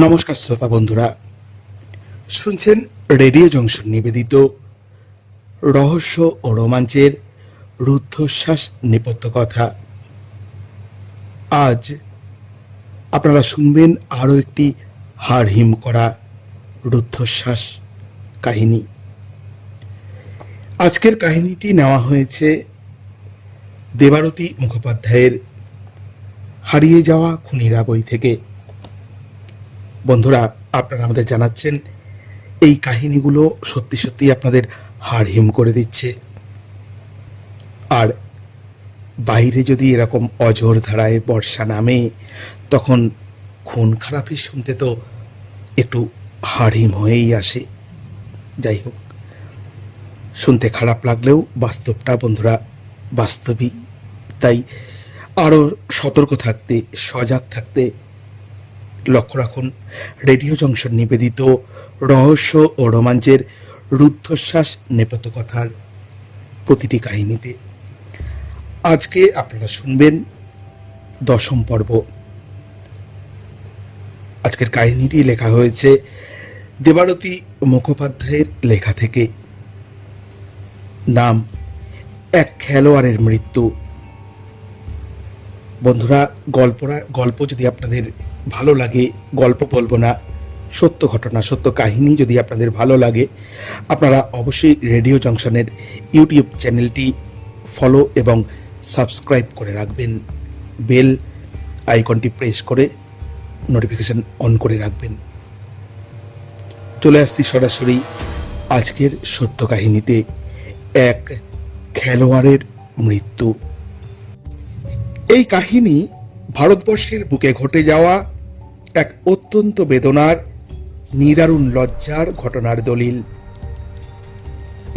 নমস্কার শ্রোতা বন্ধুরা, শুনছেন রেডিও জংশন নিবেদিত রহস্য ও রোমাঞ্চের রুদ্ধশ্বাস নেপথ্য কথা। আজ আপনারা শুনবেন আরও একটি হাড়হিম করা রুদ্ধশ্বাস কাহিনী। আজকের কাহিনীটি নেওয়া হয়েছে দেবারতী মুখোপাধ্যায়ের হারিয়ে যাওয়া খুনিরা বই থেকে। বন্ধুরা, আপনারা আমাদের জানাচ্ছেন এই কাহিনীগুলো সত্যি সত্যি আপনাদের হাড়হিম করে দিচ্ছে। আর বাইরে যদি এরকম অঝোর ধারায় বর্ষা নামে, তখন খুন খারাপি শুনতে তো একটু হাড়হিম হয়েই আসে। যাই হোক, শুনতে খারাপ লাগলেও বাস্তবটা বন্ধুরা বাস্তবই। তাই আরও সতর্ক থাকতে, সজাগ থাকতে লক্ষ্য রাখুন রেডিও জংশন নিবেদিত রহস্য ও রোমাঞ্চের রুদ্ধশ্বাস নেপথ্য কথার প্রতিটি কাহিনীতে। আজকে আপনারা শুনবেন 10ম পর্ব। আজকের কাহিনীটি লেখা হয়েছে দেবারতী মুখোপাধ্যায়ের লেখা থেকে। নাম এক খেলোয়াড়ের মৃত্যু। বন্ধুরা, গল্প যদি আপনাদের ভালো লাগে, গল্প বলবো না, সত্য ঘটনা, সত্য কাহিনী যদি আপনাদের ভালো লাগে, আপনারা অবশ্যই রেডিও জংশনের ইউটিউব চ্যানেলটি ফলো এবং সাবস্ক্রাইব করে রাখবেন। বেল আইকনটি প্রেস করে নোটিফিকেশন অন করে রাখবেন। চলে আসছি সরাসরি আজকের সত্য কাহিনীতে। এক খেলোয়াড়ের মৃত্যু। এই কাহিনী ভারতবর্ষের বুকে ঘটে যাওয়া এক অত্যন্ত বেদনার, নিদারুণ লজ্জার ঘটনার দলিল।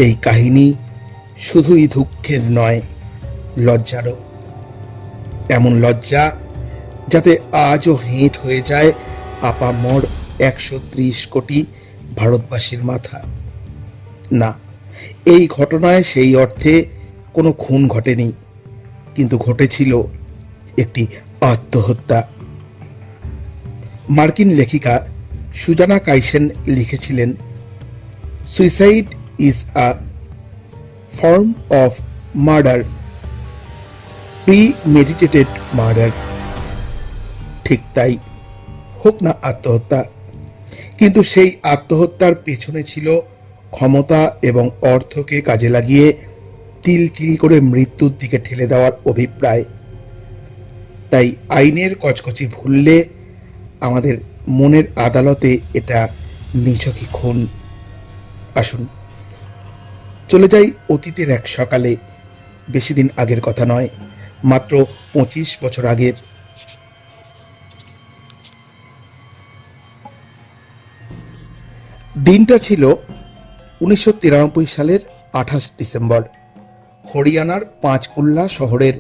এই কাহিনী শুধুই দুঃখের নয়, লজ্জারও। এমন লজ্জা যাতে আজও হেঁট হয়ে যায় আপামর 130 কোটি ভারতবাসীর মাথা। না, এই ঘটনায় সেই অর্থে কোনো খুন ঘটেনি, কিন্তু ঘটেছিল একটি আত্মহত্যা। মার্কিন লেখিকা সুজানা কাইসেন লিখেছিলেন, suicide is a form of murder, premeditated murder. ঠিক তাই, হোক না আত্মহত্যা, কিন্তু সেই আত্মহত্যার পেছনে ছিল ক্ষমতা এবং অর্থকে কাজে লাগিয়ে তিল তিল করে মৃত্যুর দিকে ঠেলে দেওয়ার অভিপ্রায়। তাই আইনের কচকচি ভুললে আমাদের মনের আদালতে এটা নিছকই খুন। আসুন চলে যাই অতীতের এক সকালে। বেশি দিন আগের কথা নয়, মাত্র 25 বছর আগের। দিনটা ছিল 1993 সালের 28 ডিসেম্বর। হরিয়ানার পাঁচকুল্লা শহরের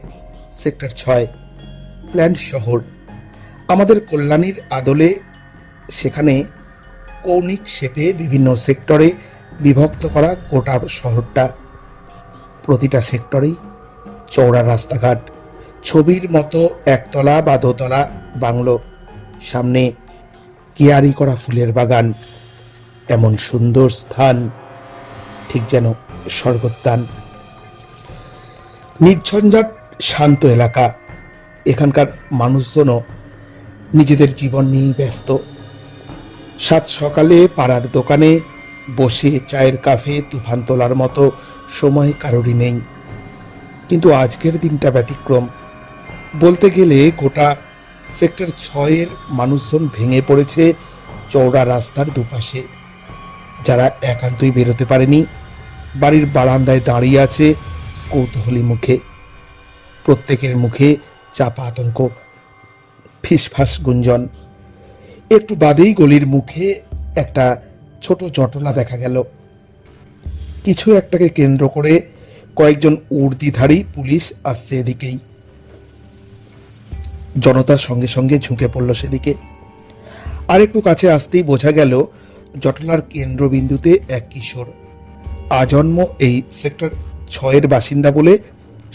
সেক্টর 6 প্ল্যান্ট শহর। আমাদের কল্যাণীর আদলে সেখানে কৌণিক শেপে বিভিন্ন সেক্টরে বিভক্ত করা গোটা শহরটা। প্রতিটা সেক্টরেই চওড়া রাস্তাঘাট, ছবির মতো একতলা বা দোতলা বাংলো, সামনে কিয়ারি করা ফুলের বাগান। এমন সুন্দর স্থান, ঠিক যেন স্বর্গোদ্যান। নির্ঝঞ্ঝাট শান্ত এলাকা। এখানকার মানুষজনও নিজেদের জীবন নিয়েই ব্যস্ত। সাত সকালে পাড়ার দোকানে বসে চায়ের কাপে তুফান তোলার মতো সময় কারোরই নেই। কিন্তু আজকের দিনটা ব্যতিক্রম। বলতে গেলে গোটা সেক্টর 6 মানুষজন ভেঙে পড়েছে চওড়া রাস্তার দুপাশে। যারা একান্তই বেরোতে পারেনি, বাড়ির বারান্দায় দাঁড়িয়ে আছে কৌতূহলী মুখে। প্রত্যেকের মুখে চাপা আতঙ্ক, ফিসফাস গুঞ্জন। একটু বাদেই গলির মুখে একটা ছোট জটলা দেখা গেল। কিছু একটাকে কেন্দ্র করে কয়েকজন উর্দিধারী পুলিশ আসছে এদিকেই। জনতার সঙ্গে সঙ্গে ঝুঁকে পড়ল সেদিকে। আর একটু কাছে আসতেই বোঝা গেল জটলার কেন্দ্রবিন্দুতে এক কিশোর। আজন্ম এই সেক্টর 6 বাসিন্দা বলে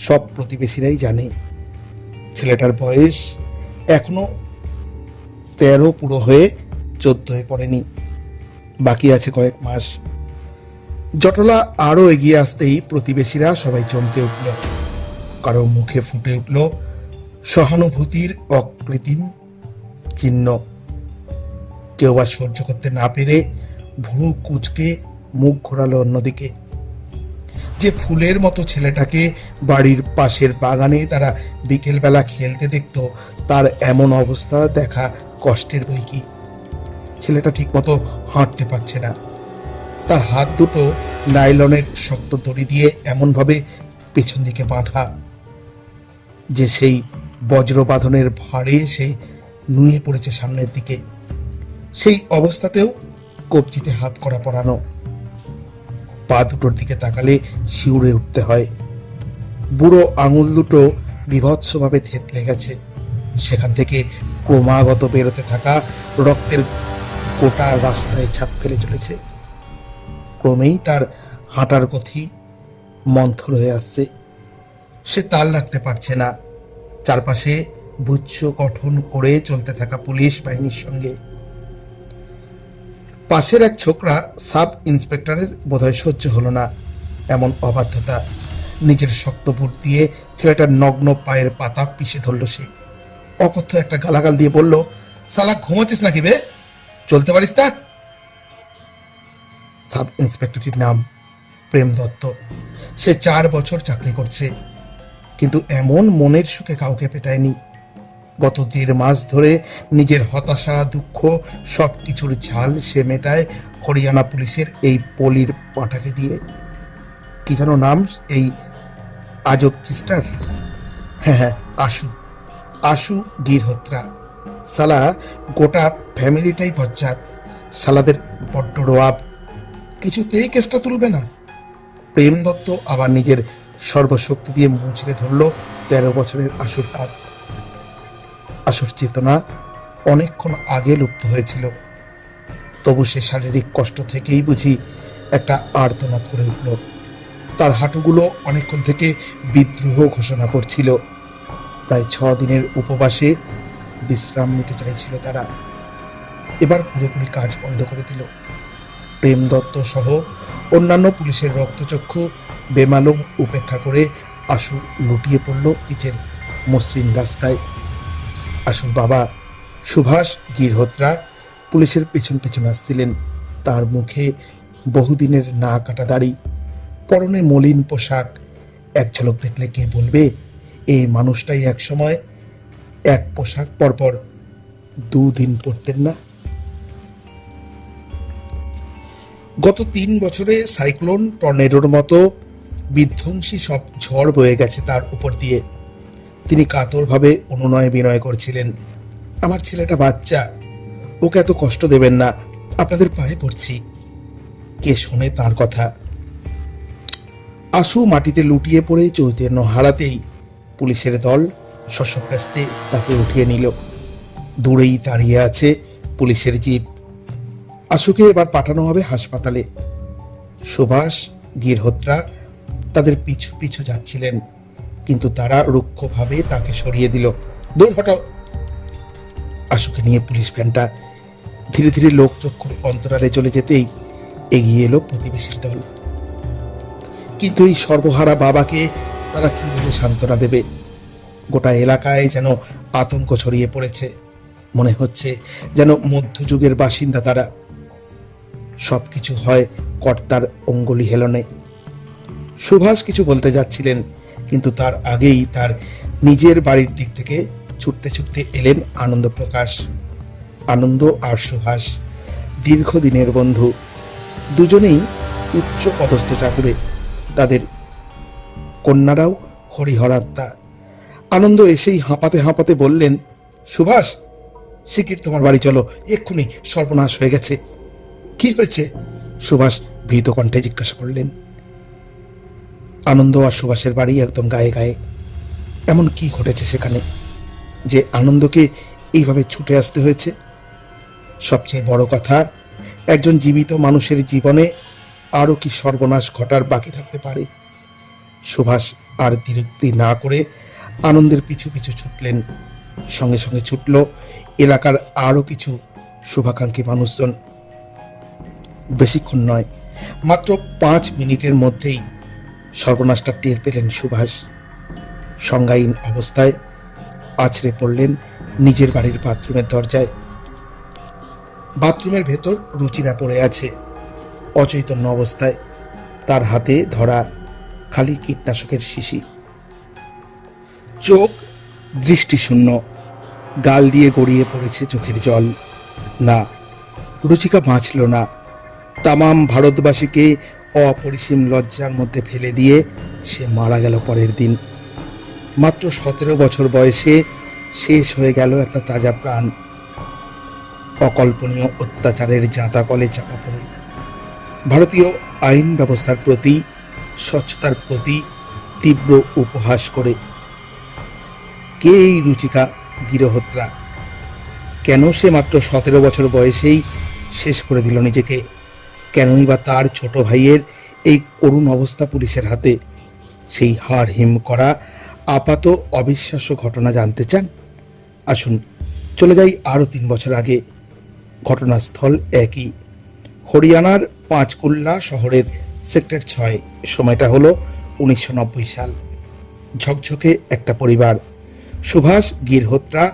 সব প্রতিবেশীরাই জানে। ছেলেটার বয়স এখনো 13 পুরো হয়ে 14 পড়েনি, বাকি আছে কয়েক মাস। জটলা আরো এগিয়ে আসতেই প্রতিবেশীরা সবাই চমকে উঠল। কারো মুখে ফুটে উঠল সহানুভূতির অকৃত্রিম চিহ্ন। কেউ বা সহ্য করতে না পেরে ভুরু কুঁচকে মুখ ঘোরালো অন্যদিকে। যে ফুলের মতো ছেলেটাকে বাড়ির পাশের বাগানে তারা বিকেলবেলা খেলতে দেখত, তার এমন অবস্থা দেখা কষ্টের বই কি। ছেলেটা ঠিক মতো হাঁটতে পারছে না। তার হাত দুটো নাইলনের শক্ত দড়ি দিয়ে এমনভাবে পেছন দিকে বাঁধা যে সেই বজ্রবাঁধনের ভারে সে নুয়ে পড়েছে সামনের দিকে। সেই অবস্থাতেও কবজিতে হাত করা পরানো। পা দুটোর দিকে তাকালে শিউরে উঠতে হয়। বুড়ো আঙুল দুটো বীভৎসভাবে থেতলে গেছে। সেখান থেকে ক্রমাগত বেরোতে থাকা রক্তের গোটা রাস্তায় ছাপ ফেলে চলেছে। ক্রমেই তার হাঁটার গতি মন্থর হয়ে আসছে। সে তাল রাখতে পারছে না চারপাশে গুচ্ছ গঠন করে চলতে থাকা পুলিশ বাহিনীর সঙ্গে। পাশের এক ছোকরা সাব ইন্সপেক্টরের বোধহয় সহ্য হলো না এমন অবাধ্যতা। নিজের শক্ত বুট দিয়ে ছেলেটার নগ্ন পায়ের পাতা পিষে ধরল সে। অকথ্য একটা গালাগাল দিয়ে বলল, শালা ঘুমাচ্ছিস নাকি বে? চলতে পারিস না? সাব ইন্সপেক্টরটির নাম প্রেম দত্ত। সে 4 বছর চাকরি করছে, কিন্তু এমন মনের সুখে কাউকে পেটায়নি। গত 1.5 মাস ধরে নিজের হতাশা, দুঃখ সব কিছুর ঝাল সে মেটায় হরিয়ানা পুলিশের এই পলির পাঁঠাকে দিয়ে। কি যেন নাম এই আজব চিস্টার? হ্যাঁ, আশু। আশু গিরহোত্রা। সালা গোটা ফ্যামিলিটাই বজ্জাত। সালাদের বড্ড রোয়াব। কিছুতেই কেসটা তুলবে না। প্রেম দত্ত আবার নিজের সর্বশক্তি দিয়ে মুচড়ে ধরল 13 বছরের আশুর হাত। আশুর চেতনা অনেকক্ষণ আগে লুপ্ত হয়েছিল, তবু সে শারীরিক কষ্ট থেকেই বুঝি একটা আর্তনাদ করে উঠল। তার হাঁটুগুলো অনেকক্ষণ থেকে বিদ্রোহ ঘোষণা করছিল। প্রায় 6 দিনের উপবাসে বিশ্রাম নিতে চাইছিল তারা। এবার পুরোপুরি কাজ বন্ধ করে দিল। প্রেম দত্ত সহ অন্যান্য পুলিশের রক্তচক্ষু বেমালুম উপেক্ষা করে আশু লুটিয়ে পড়ল পিচের মসৃণ রাস্তায়। আশুর বাবা সুভাষ গিরহোত্রা পুলিশের পেছন পেছন আসছিলেন। তার মুখে বহুদিনের না কাটা দাড়ি, পরনে মলিন পোশাক। এক ঝলক দেখলে কে বলবে এই মানুষটাই একসময় এক পোশাক পরপর 2 দিন পরতেন না। গত 3 বছরে সাইক্লোন টর্নেডোর মতো বিধ্বংসী সব ঝড় বয়ে গেছে তার উপর দিয়ে। তিনি কাতরভাবে অনুনয় বিনয় করছিলেন, আমার ছেলেটা বাচ্চা, ওকে এত কষ্ট দেবেন না, আপনাদের পায়ে পড়ছি। কে শোনে তার কথা? আশু মাটিতে লুটিয়ে পড়ে চৈতন্য হারাতেই পুলিশের দল শশব্যস্তে তাকে উঠিয়ে নিল। দূরেই দাঁড়িয়ে আছে পুলিশের জিপ। আশুকে এবার পাঠানো হবে হাসপাতালে। সুভাষ গিরহোত্রা তাদের পিছু পিছু যাচ্ছিলেন, কিন্তু তারা রুক্ষভাবে তাকে সরিয়ে দিল। দূর হটো। আশুকে নিয়ে পুলিশ ভ্যানটা ধীরে ধীরে লোকচক্ষুর অন্তরালে চলে যেতেই এগিয়ে এলো প্রতিবেশীর দল। কিন্তু এই সর্বহারা বাবাকে তারা কি বলে সান্ত্বনা দেবে? গোটা এলাকায় যেন আতঙ্ক ছড়িয়ে পড়েছে। মনে হচ্ছে যেন মধ্যযুগের বাসিন্দা তারা। সবকিছু হয় কর্তার অঙ্গুলি হেলনে। সুভাষ কিছু বলতে যাচ্ছিলেন, কিন্তু তার আগেই তার নিজের বাড়ির দিক থেকে ছুটতে ছুটতে এলেন আনন্দ প্রকাশ। আনন্দ আর সুভাষ দীর্ঘদিনের বন্ধু। দুজনেই উচ্চ পদস্থ চাকুরে। তাদের কন্যারাও হরিহরাত্মা। আনন্দ এসেই হাঁপাতে হাঁপাতে বললেন, সুভাষ, শিগগির তোমার বাড়ি চলো, এক্ষুনি সর্বনাশ হয়ে গেছে। কি হয়েছে? সুভাষ ভীত কণ্ঠে জিজ্ঞাসা করলেন। আনন্দ আর সুভাষের বাড়ি একদম গায়ে গায়ে। এমন কি ঘটেছে সেখানে যে আনন্দকে এইভাবে ছুটে আসতে হয়েছে? সবচেয়ে বড় কথা, একজন জীবিত মানুষের জীবনে আরো কি সর্বনাশ ঘটার বাকি থাকতে পারে? সুভাষ আর দ্বিরুক্তি না করে আনন্দের পিছু পিছু ছুটলেন। সঙ্গে সঙ্গে ছুটল এলাকার আরো কিছু শুভাকাঙ্ক্ষী মানুষজন। বেশিক্ষণ নয়, মাত্র 5 মিনিটের মধ্যেই সর্বনাশটা টের পেলেন সুভাষ। সংজ্ঞাহীন অবস্থায় আছড়ে পড়লেন নিজের বাড়ির বাথরুমের দরজায়। বাথরুমের ভেতর রুচিরা পড়ে আছে অচৈতন্য অবস্থায়, তার হাতে ধরা খালি কীটনাশকের শিশি। চোখ দৃষ্টিশূন্য, গাল দিয়ে গড়িয়ে পড়েছে চোখের জল। না, রুচিকা বাঁচল না। তামাম ভারতবাসীকে অপরিসীম লজ্জার মধ্যে ফেলে দিয়ে সে মারা গেল পরের দিন। মাত্র 17 বছর বয়সে শেষ হয়ে গেল একটা তাজা প্রাণ, অকল্পনীয় অত্যাচারের জাঁতাকলে চাপা পড়ে। ভারতীয় আইন ব্যবস্থার প্রতি, স্বচ্ছতার প্রতি তীব্র উপহাস করে। কে এই রুচিকা গিরহোত্রা? কেন সে মাত্র 17 বছর বয়সেই শেষ করে দিল নিজেকে? কেনই বা তার ছোট ভাইয়ের এই করুণ অবস্থা পুলিশের হাতে? সেই হাড় হিম করা আপাত অবিশ্বাস্য ঘটনা জানতে চান? আসুন চলে যাই আরও 3 বছর আগে। ঘটনাস্থল একই, হরিয়ানার পাঁচকুল্লা শহরের সেক্টর 6। সময়টা হলো 1990 সাল। ঝকঝকে একটা পরিবার। সুভাষ গিরহোত্রা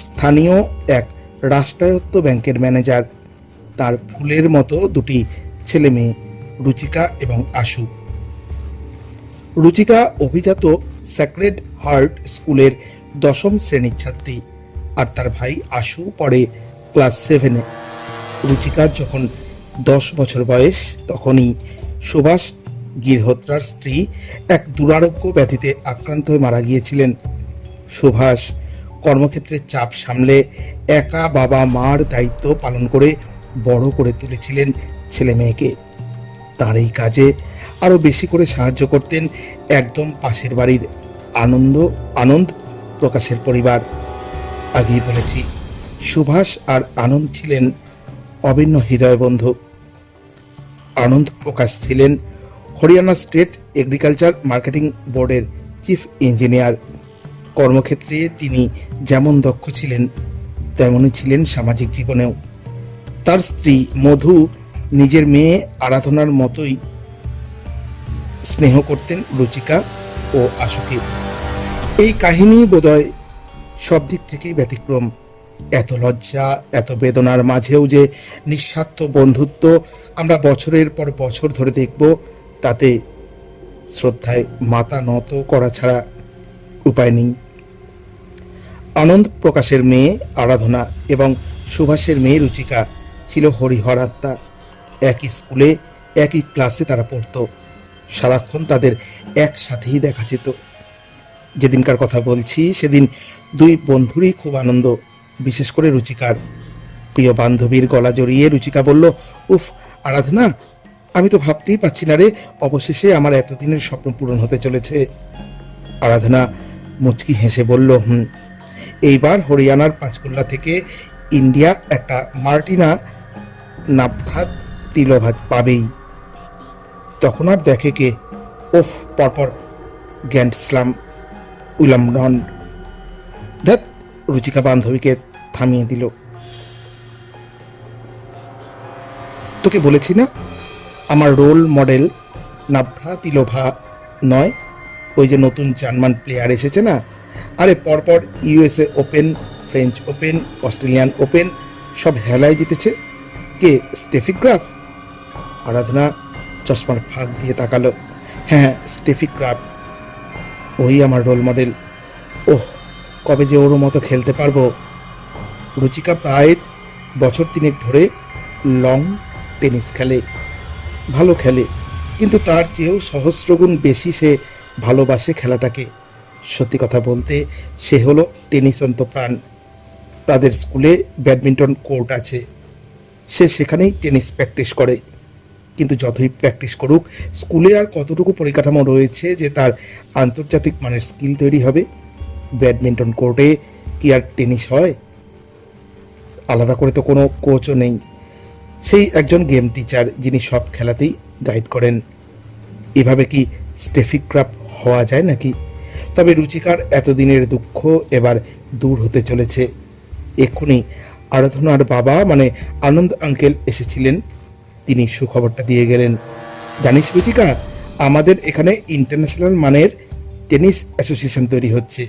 স্থানীয় এক রাষ্ট্রায়ত্ত ব্যাংকের ম্যানেজার। তার ফুলের মতো দুটি ছেলে মেয়ে, রুচিকা এবং আশু। রুচিকা অভিজাত স্যাক্রেড হার্ট স্কুলের 10ম শ্রেণীর ছাত্রী, আর তার ভাই আশু পড়ে ক্লাস 7-এ। রুচিকার যখন 10 বছর বয়স, তখনই সুভাষ গিরহোত্রার স্ত্রী এক দুরারোগ্য ব্যাধিতে আক্রান্ত হয়ে মারা গিয়েছিলেন। সুভাষ কর্মক্ষেত্রের চাপ সামলে একা বাবা মার দায়িত্ব পালন করে বড় করে তুলেছিলেন ছেলে মেয়েকে। তার এই কাজে আরও বেশি করে সাহায্য করতেন একদম পাশের বাড়ির আনন্দ প্রকাশের পরিবার। আগেই বলেছি, সুভাষ আর আনন্দ ছিলেন অভিন্ন হৃদয় বন্ধু। আনন্দ প্রকাশ ছিলেন হরিয়ানা স্টেট এগ্রিকালচার মার্কেটিং বোর্ডের চিফ ইঞ্জিনিয়ার। কর্মক্ষেত্রে তিনি যেমন দক্ষ ছিলেন, তেমনই ছিলেন সামাজিক জীবনেও। তার স্ত্রী মধু নিজের মেয়ে আরাধনার মতোই স্নেহ করতেন রুচিকা ও আশুকে। এই কাহিনী বোধহয় সব দিক থেকেই ব্যতিক্রম। এত লজ্জা, এত বেদনার মাঝেও যে নিঃস্বার্থ বন্ধুত্ব আমরা বছরের পর বছর ধরে দেখব, তাতে শ্রদ্ধায় মাথা নত করা ছাড়া উপায় নেই। আনন্দ প্রকাশের মেয়ে আরাধনা এবং সুভাষের মেয়ে রুচিকা ছিল হরিহর আত্মা। একই স্কুলে, একই ক্লাসে তারা পড়ত। সারাক্ষণ তাদের একসাথেই দেখা যেত। যেদিনকার কথা বলছি, সেদিন দুই বন্ধুরই খুব আনন্দ, বিশেষ করে রুচিকার। প্রিয় বান্ধবীর গলা জড়িয়ে রুচিকা বলল, উফ আরাধনা, আমি তো ভাবতেই পাচ্ছি না রে, অবশেষে আমার এতদিনের স্বপ্ন পূরণ হতে চলেছে। আরাধনা মুচকি হেসে বলল, এইবার হরিয়ানার পাঁচকুল্লা থেকে ইন্ডিয়া একটা মার্টিনা নাভ্রাত তিলভাত পাবেই। তখন আর দেখে কে, ওফ পরপর গ্র্যান্ড স্লাম উইলামডন। ধ্যাত, রুচিকা বান্ধবীকে থামিয়ে দিল। তোকে বলেছি না, আমার রোল মডেল নাভ্রাতিলোভা নয়, ওই যে নতুন জার্মান প্লেয়ার এসেছে না। আরে পরপর USA open, French open, Australian open সব হেলায় জিতেছে। কে, স্টেফি গ্রাফ? আরাধনা চশমার ফাঁক দিয়ে তাকালো। হ্যাঁ, স্টেফি গ্রাফ, ওই আমার রোল মডেল। ওহ, কবে যে ওর মতো খেলতে পারবো। রুচিকা প্রায় বছর 3 ধরে লং টেনিস খেলে, ভালো খেলে, কিন্তু তার চেয়েও সহস্রগুণ বেশি সে ভালোবাসে খেলাটাকে। সত্যি কথা বলতে, সে হলো টেনিস অন্তপ্রাণ। তাদের স্কুলে ব্যাডমিন্টন কোর্ট আছে, সে সেখানেই টেনিস প্র্যাকটিস করে। কিন্তু যতই প্র্যাকটিস করুক, স্কুলে আর কতটুকু পরিকাঠামো রয়েছে যে তার আন্তর্জাতিক মানের স্কিল তৈরি হবে? ব্যাডমিন্টন কোর্টে কি আর টেনিস হয়? আলাদা করে তো কোনো কোচও নেই, সেই একজন গেম টিচার যিনি সব খেলাতেই গাইড করেন। এভাবে কি স্টেফি গ্রাফ হওয়া যায় নাকি? তবে রুচিকার এতদিনের দুঃখ এবার দূর হতে চলেছে। এক্ষুনি আরাধনার বাবা মানে আনন্দ আঙ্কেল এসেছিলেন। তিনি সুখবরটা দিয়ে গেলেন, জানিস রুচিকা, আমাদের এখানে ইন্টারন্যাশনাল মানের টেনিস অ্যাসোসিয়েশন তৈরি হচ্ছে।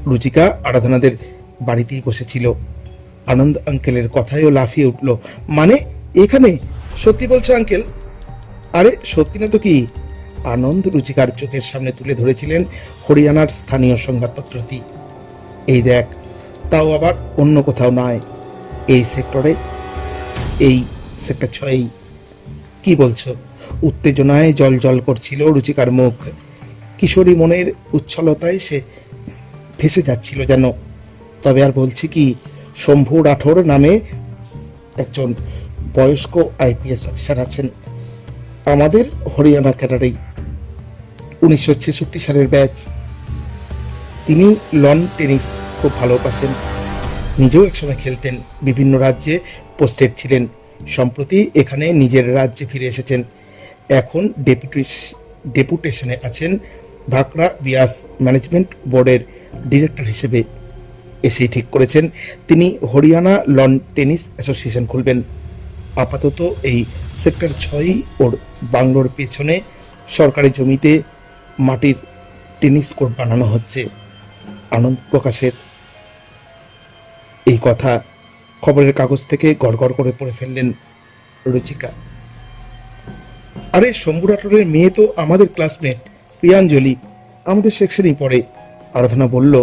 রুচিকা আরাধনাদের বাড়িতেই বসেছিল। আনন্দ আঙ্কেলের কথায়ও লাফিয়ে উঠল, মানে এখানে? সত্যি বলছো আঙ্কেল? আরে সত্যি না তো কি। আনন্দ রুচিকার চোখের সামনে তুলে ধরেছিলেন হরিয়ানার স্থানীয় সংবাদপত্রটি। এই দেখ, তাও আবার অন্য কোথাও নয়, এই সেক্টরে, এই সেক্টর 6। কি বলছো? উত্তেজনায় জল জল করছিল রুচিকার মুখ। কিশোরী মনের উচ্ছলতায় সে ভেসে যাচ্ছিল যেন। তবে আর বলছি কি, শম্ভু রাঠোর নামে একজন বয়স্ক আইপিএস অফিসার আছেন আমাদের হরিয়ানা ক্যাডারেই, 1966 সালের ব্যাচ। তিনি লন টেনিস খুব ভালোবাসেন, নিজেও একসময় খেলতেন, বিভিন্ন রাজ্যে পোস্টেড ছিলেন। সম্প্রতি এখানে নিজের রাজ্যে ফিরে এসেছেন। এখন ডেপুটেশনে আছেন ভাকরা বিয়াস ম্যানেজমেন্ট বোর্ডের ডিরেক্টর হিসেবে। এসেই ঠিক করেছেন তিনি হরিয়ানা লন টেনিস অ্যাসোসিয়েশন খুলবেন। আপাতত এই সেক্টর 6 ওর বাংলোর পেছনে সরকারি জমিতে মাটির টেনিস কোর্ট বানানো হচ্ছে। আনন্দ প্রকাশের এই কথা খবরের কাগজ থেকে গড়গড় করে পড়ে ফেললেন রুচিকা। আরে শম্ভু রাঠোরের মেয়ে তো আমাদের ক্লাসমেট, প্রিয়াঞ্জলি, আমাদের সেকশনেই পড়ে। আরাধনা বলল,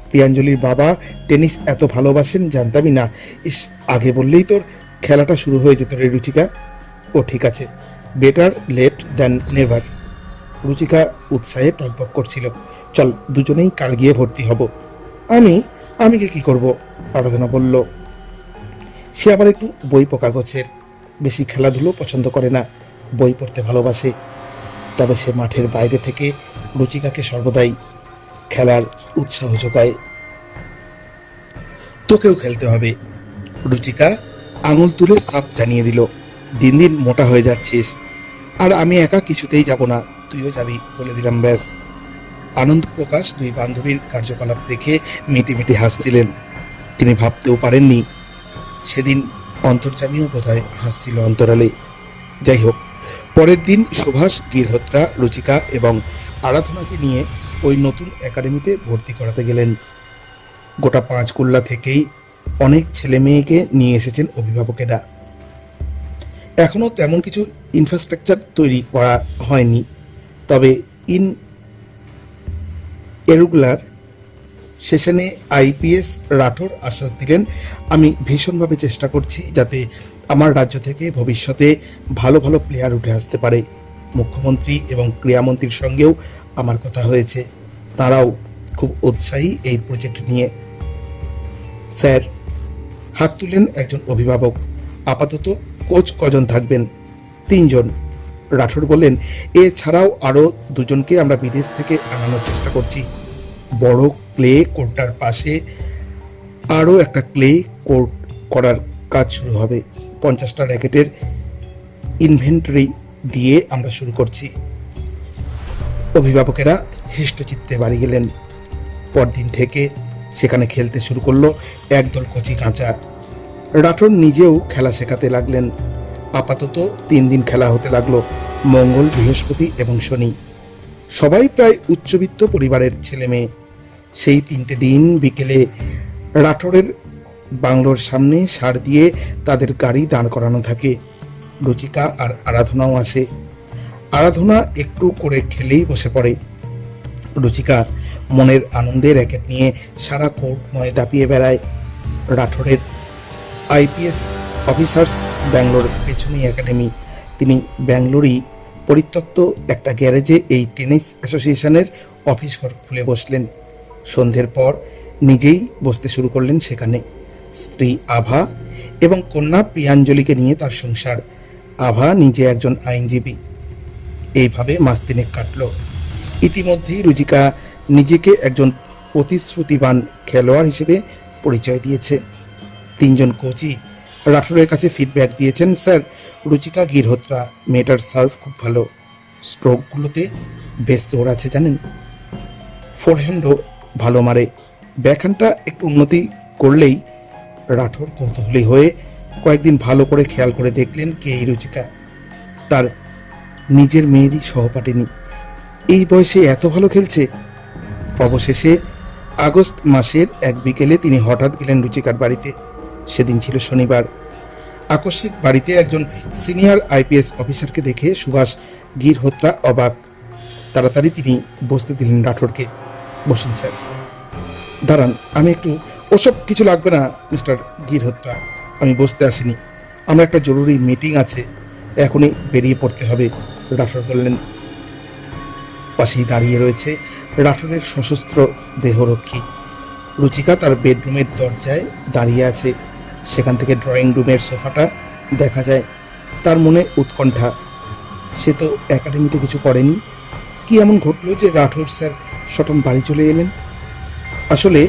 প্রিয়াঞ্জলির বাবা টেনিস এত ভালোবাসেন জানতামই না। ইস, আগে বললেই তোর খেলাটা শুরু হয়ে যেত রে রুচিকা। ও ঠিক আছে, better late than never. Ruchika উৎসাহে টকবক করছিল। চল দুজনেই কাল গিয়ে ভর্তি হব। আমি আমি কি করব? আরাধনা বলল। সে আবার একটু বই পোকা গোছের, বেশি খেলাধুলো পছন্দ করে না, বই পড়তে ভালোবাসে। তবে সে মাঠের বাইরে থেকে রুচিকাকে সর্বদাই খেলার উৎসাহ যোগায়। তোকেও খেলতে হবে। রুচিকা আঙুল তুলে সাপ জানিয়ে দিল, দিন দিন মোটা হয়ে যাচ্ছিস। আর আমি একা কিছুতেই যাব না, তুইও যাবি বলে দিলাম, ব্যাস। আনন্দ প্রকাশ দুই বান্ধবীর কার্যকলাপ দেখে মিটি মিটি হাসছিলেন। তিনি ভাবতেও পারেননি সেদিন অন্তর্যামীও বোধহয় হাসছিল অন্তরালে। যাই হোক, পরের দিন সুভাষ গিরহোত্রা রুচিকা এবং আরাধনাকে নিয়ে ওই নতুন একাডেমিতে ভর্তি করাতে গেলেন। গোটা পাঁচকুল্লা থেকেই অনেক ছেলে মেয়েকে নিয়ে এসেছেন অভিভাবকেরা। এখনো তেমন কিছু ইনফ্রাস্ট্রাকচার তৈরি করা হয়নি, তবে এরুগুলার সেশনে আইপিএস রাঠোর আশ্বাস দিলেন, আমি ভীষণভাবে চেষ্টা করছি যাতে আমার রাজ্য থেকে ভবিষ্যতে ভালো ভালো প্লেয়ার উঠে আসতে পারে। মুখ্যমন্ত্রী এবং ক্রীড়ামন্ত্রীর সঙ্গেও আমার কথা হয়েছে, তারাও খুব উৎসাহী এই প্রজেক্ট নিয়ে। স্যার, হাত তুলেন একজন অভিভাবক, আপাতত কোচ কজন থাকবেন? 3 জন। রাঠোর বললেন, এছাড়াও আরও 2 জনকে আমরা বিদেশ থেকে আনানোর চেষ্টা করছি। বড় ক্লে কোর্টটার পাশে আরও একটা ক্লে কোর্ট করার কাজ শুরু হবে। 50টা র্যাকেটের ইনভেন্টরি দিয়ে আমরা শুরু করছি। অভিভাবকেরা হৃষ্টচিত্তে বাড়ি গেলেন। পরদিন থেকে সেখানে খেলতে শুরু করলো একদল কচি কাঁচা। রাঠোর নিজেও খেলা শেখাতে লাগলেন। আপাতত 3 দিন খেলা হতে লাগলো, মঙ্গল, বৃহস্পতি এবং শনি। সবাই প্রায় উচ্চবিত্ত পরিবারের ছেলে মেয়ে। সেই 3টে দিন বিকেলে রাঠোরের বাংলোর সামনে সার দিয়ে তাদের গাড়ি দাঁড় করানো থাকে। রুচিকা আর আরাধনাও আসে। আরাধনা একটু করে খেলেই বসে পড়ে। রুচিকা মনের আনন্দে র্যাকেট নিয়ে সারা কোর্টময় দাপিয়ে বেড়ায়। রাঠোরের আইপিএস অফিসার্স ব্যাঙ্গালোর পেছনেই একাডেমি। তিনি ব্যাঙ্গালোরই পরিত্যক্ত একটা গ্যারেজে এই টেনিস অ্যাসোসিয়েশনের অফিস ঘর খুলে বসলেন। সন্ধ্যের পর নিজেই বসতে শুরু করলেন সেখানে। স্ত্রী আভা এবং কন্যা প্রিয়াঞ্জলিকে নিয়ে তার সংসার। আভা নিজে একজন আইনজীবী। এইভাবে মাস 3 কাটল। ইতিমধ্যেই রুচিকা নিজেকে একজন প্রতিশ্রুতিবান খেলোয়াড় হিসেবে পরিচয় দিয়েছে। 3 জন কোচই রাঠোরের কাছে ফিডব্যাক দিয়েছেন, স্যার, রুচিকা গিরহোত্রা মেয়েটার সার্ভ খুব ভালো, স্ট্রোকগুলোতে বেশ জোর আছে জানেন, ফোরহ্যান্ডও ভালো মারে, ব্যাকহ্যান্ডটা একটু উন্নতি করলেই রাঠোর কৌতূহলী হয়ে কয়েকদিন ভালো করে খেয়াল করে দেখলেন কে এই রুচিকা। তার নিজের মেয়েরই সহপাঠিনী, এই বয়সে এত ভালো খেলছে। অবশেষে আগস্ট মাসের এক বিকেলে তিনি হঠাৎ গেলেন রুচিকার বাড়িতে। সেদিন ছিল শনিবার। আকস্মিক বাড়িতে একজন সিনিয়র আইপিএস অফিসারকে দেখে সুভাষ গিরহোত্রা অবাক। তাড়াতাড়ি তিনি বসতে দিলেন রাঠোরকে। বসুন স্যার। দাঁড়ান, আমি একটু। ওসব কিছু লাগবে না মিস্টার গিরহোত্রা, আমি বসতে আসিনি। আমার একটা জরুরি মিটিং আছে, এখনই বেরিয়ে পড়তে হবে, রাঠোর বললেন। পাশেই দাঁড়িয়ে রয়েছে রাঠোরের সশস্ত্র দেহরক্ষী। রুচিকা তার বেডরুমের দরজায় দাঁড়িয়ে আছে। সেখান থেকে ড্রয়িং রুমের সোফাটা দেখা যায়। তার মনে উৎকণ্ঠা। সে তো একাডেমিতে কিছু করেনি। কি এমন ঘটল যে রাঠোর স্যার সটন বাড়ি চলে এলেন? আসলে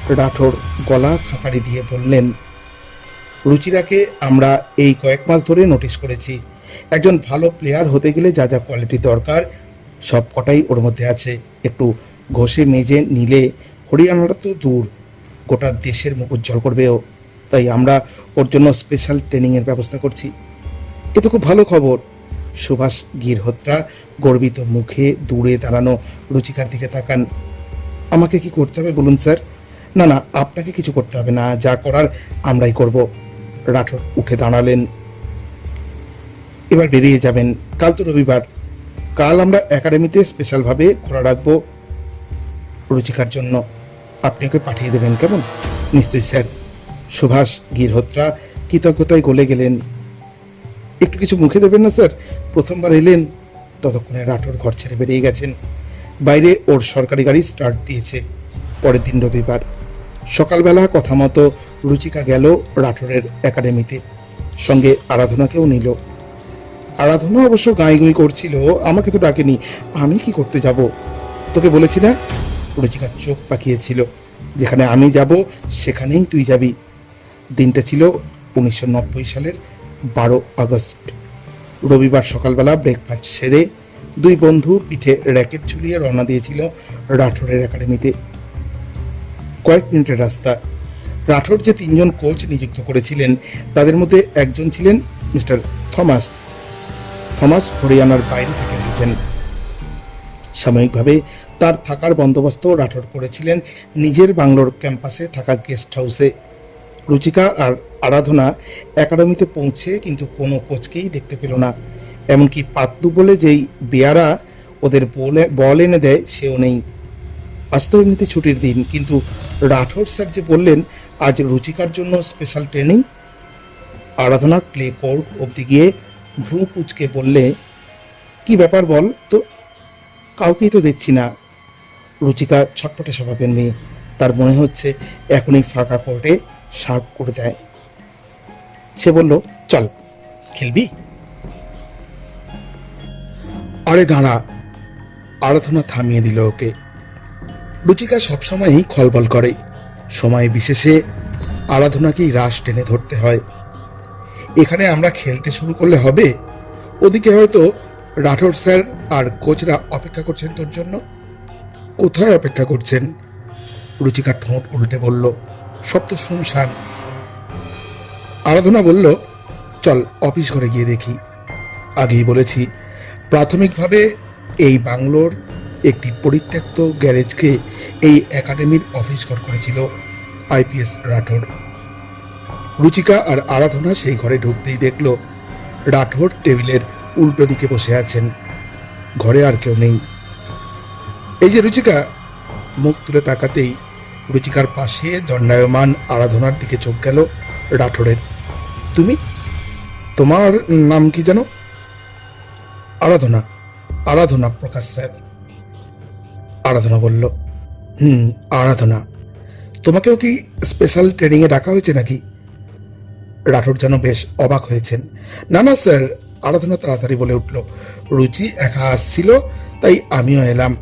রাঠোর গলা খাকারি দিয়ে বললেন, রুচিরাকে আমরা এই কয়েক মাস ধরে নোটিশ করেছি। একজন ভালো প্লেয়ার হতে গেলে যা যা কোয়ালিটি দরকার সব কটাই ওর মধ্যে আছে। একটু ঘষে মেজে নিলে হরিয়ানাটা তো দূর, গোটা দেশের মুখ উজ্জ্বল করবে ও। তাই আমরা ওর জন্য স্পেশাল ট্রেনিংয়ের ব্যবস্থা করছি। এ তো খুব ভালো খবর। সুভাষ গিরহোত্রা গর্বিত মুখে দূরে দাঁড়ানো রুচিকার দিকে তাকান। আমাকে কি করতে হবে বলুন স্যার? না না, আপনাকে কিছু করতে হবে না, যা করার আমরাই করব। রাঠোর উঠে দাঁড়ালেন। এবার বেরিয়ে যাবেন। কাল তো রবিবার, কাল আমরা একাডেমিতে স্পেশালভাবে খোলা রাখবো রুচিকার জন্য। আপনি ওকে পাঠিয়ে দেবেন, কেমন? নিশ্চয়ই স্যার। সুভাষ গিরহোত্রা কৃতজ্ঞতায় গলে গেলেন। একটু কিছু মুখে দেবেন না স্যার? প্রথমবার এলেন। ততক্ষণে রাঠোর ঘর ছেড়ে বেরিয়ে গেছেন। বাইরে ওর সরকারি গাড়ি স্টার্ট দিয়েছে। পরের দিন রবিবার সকালবেলা কথা মতো রুচিকা গেল রাঠোরের একাডেমিতে। সঙ্গে আরাধনাকেও নিল। আরাধনা অবশ্য গাঁই করছিল, আমাকে তো ডাকেনি। আমি কি করতে যাব? তোকে বলেছি না? রুচিকা চোখ পাকিয়েছিল। যেখানে আমি যাব সেখানেই তুই যাবি। দিনটা ছিল 1990 সালের 12 আগস্ট। রবিবার সকালবেলা ব্রেকফাস্ট সেরে দুই বন্ধু পিঠে র্যাকেট ঝুলিয়ে রওনা দিয়েছিল রাঠোরের একাডেমিতে। কয়েক মিনিটের রাস্তা। রাঠোর যে তিনজন কোচ নিযুক্ত করেছিলেন তাদের মধ্যে একজন ছিলেন মিস্টার থমাস। থমাস হরিয়ানার বাইরে থেকে এসেছেন। সাময়িকভাবে তার থাকার বন্দোবস্ত রাঠোর করেছিলেন নিজের বাংলোর ক্যাম্পাসে থাকা গেস্ট হাউসে। রুচিকা আর আরাধনা একাডেমিতে পৌঁছে কিন্তু কোনো কোচকেই দেখতে পেল না। এমনকি পাত্তু বলে যেই বেয়ারা ওদের বল এনে দেয় সেও নেই। আজ তো এমনিতে ছুটির দিন, কিন্তু রাঠোর স্যার যে বললেন আজ রুচিকার জন্য স্পেশাল ট্রেনিং। আরাধনা ক্লে কোর্ট অবধি গিয়ে ভ্রু কুচকে বললে, কি ব্যাপার বল তো? কাউকেই তো দেখছি না। রুচিকা ছটপটে স্বভাবের মেয়ে, তার মনে হচ্ছে এখনই ফাঁকা কোর্টে সার্ভ করে দেয়। সে বলল, চল খেলবি? আরে দাঁড়া, আরাধনা থামিয়ে দিল ওকে। রুচিকা সবসময়ই খলবল করে। সময় বিশেষে আরাধনাকেই রাশ টেনে ধরতে হয়। এখানে আমরা খেলতে শুরু করলে হবে? ওদিকে হয়তো রাঠোর স্যার আর কোচরা অপেক্ষা করছেন তোর জন্য। কোথায় অপেক্ষা করছেন? রুচিকা ঠোঁট উল্টে বলল, সব তো শুনশান। আরাধনা বলল, চল অফিস ঘরে গিয়ে দেখি। আগেই বলেছি, প্রাথমিকভাবে এই বাংলোর একটি পরিত্যক্ত গ্যারেজকে এই একাডেমির অফিস ঘর করেছিল আইপিএস রাঠোর। রুচিকা আর আরাধনা সেই ঘরে ঢুকতেই দেখল রাঠোর টেবিলের উল্টো দিকে বসে আছেন। ঘরে আর কেউ নেই। এই যে রুচিকা। মুখ তুলে তাকাতেই রুচিকার পাশে দণ্ডায়মান আরাধনার দিকে চোখ গেল রাঠোরের। তুমি? তোমার নাম কি জানো? আরাধনা। আরাধনা প্রকাশ স্যার। আরাধনা বলল, আরাধনা। তোমাকেও কি স্পেশাল ট্রেনিংয়ে ডাকা হয়েছে নাকি? রাঠোর যেন বেশ অবাক হয়েছেন। না না স্যার, আরাধনা তাড়াতাড়ি বলে উঠল, রুচি একা আসছিল তাই আমিও এলাম।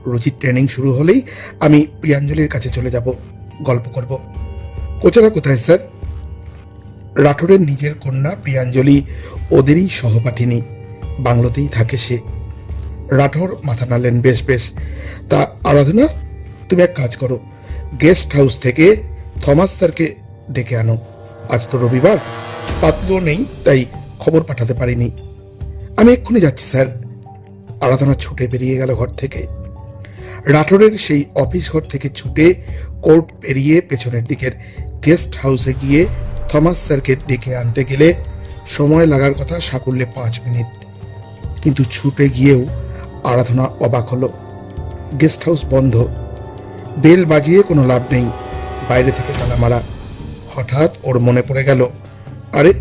রুচির ট্রেনিং শুরু হলেই আমি প্রিয়াঞ্জলির কাছে চলে যাব, গল্প করব। কোচেরা কোথায় স্যার? রাঠোরের নিজের কন্যা প্রিয়াঞ্জলি ওদেরই সহপাঠিনী, বাংলোতেই থাকে সে। রাঠোর মাথা নাড়লেন, বেশ বেশ। তা আরাধনা, তুমি এক কাজ করো, গেস্ট হাউস থেকে থমাস স্যারকে ডেকে আনো। আজ তো রবিবার, পাতলুও নেই, তাই খবর পাঠাতে পারিনি। আমি এক্ষুনি যাচ্ছি স্যার। আরাধনা ছুটে বেরিয়ে গেল ঘর থেকে। রাঠোরের সেই অফিস ঘর থেকে ছুটে কোর্ট পেরিয়ে পেছনের দিকের গেস্ট হাউসে গিয়ে থমাস স্যারকে ডেকে আনতে গেলে সময় লাগার কথা সাকুল্যে 5 মিনিট। কিন্তু ছুটে গিয়েও আরাধনা অবাক হলো। গেস্ট হাউস বন্ধ, বেল বাজিয়ে কোনো লাভ নেই, বাইরে থেকে তালা মারা। হঠাৎ ওর মনে পড়ে গেল, আরে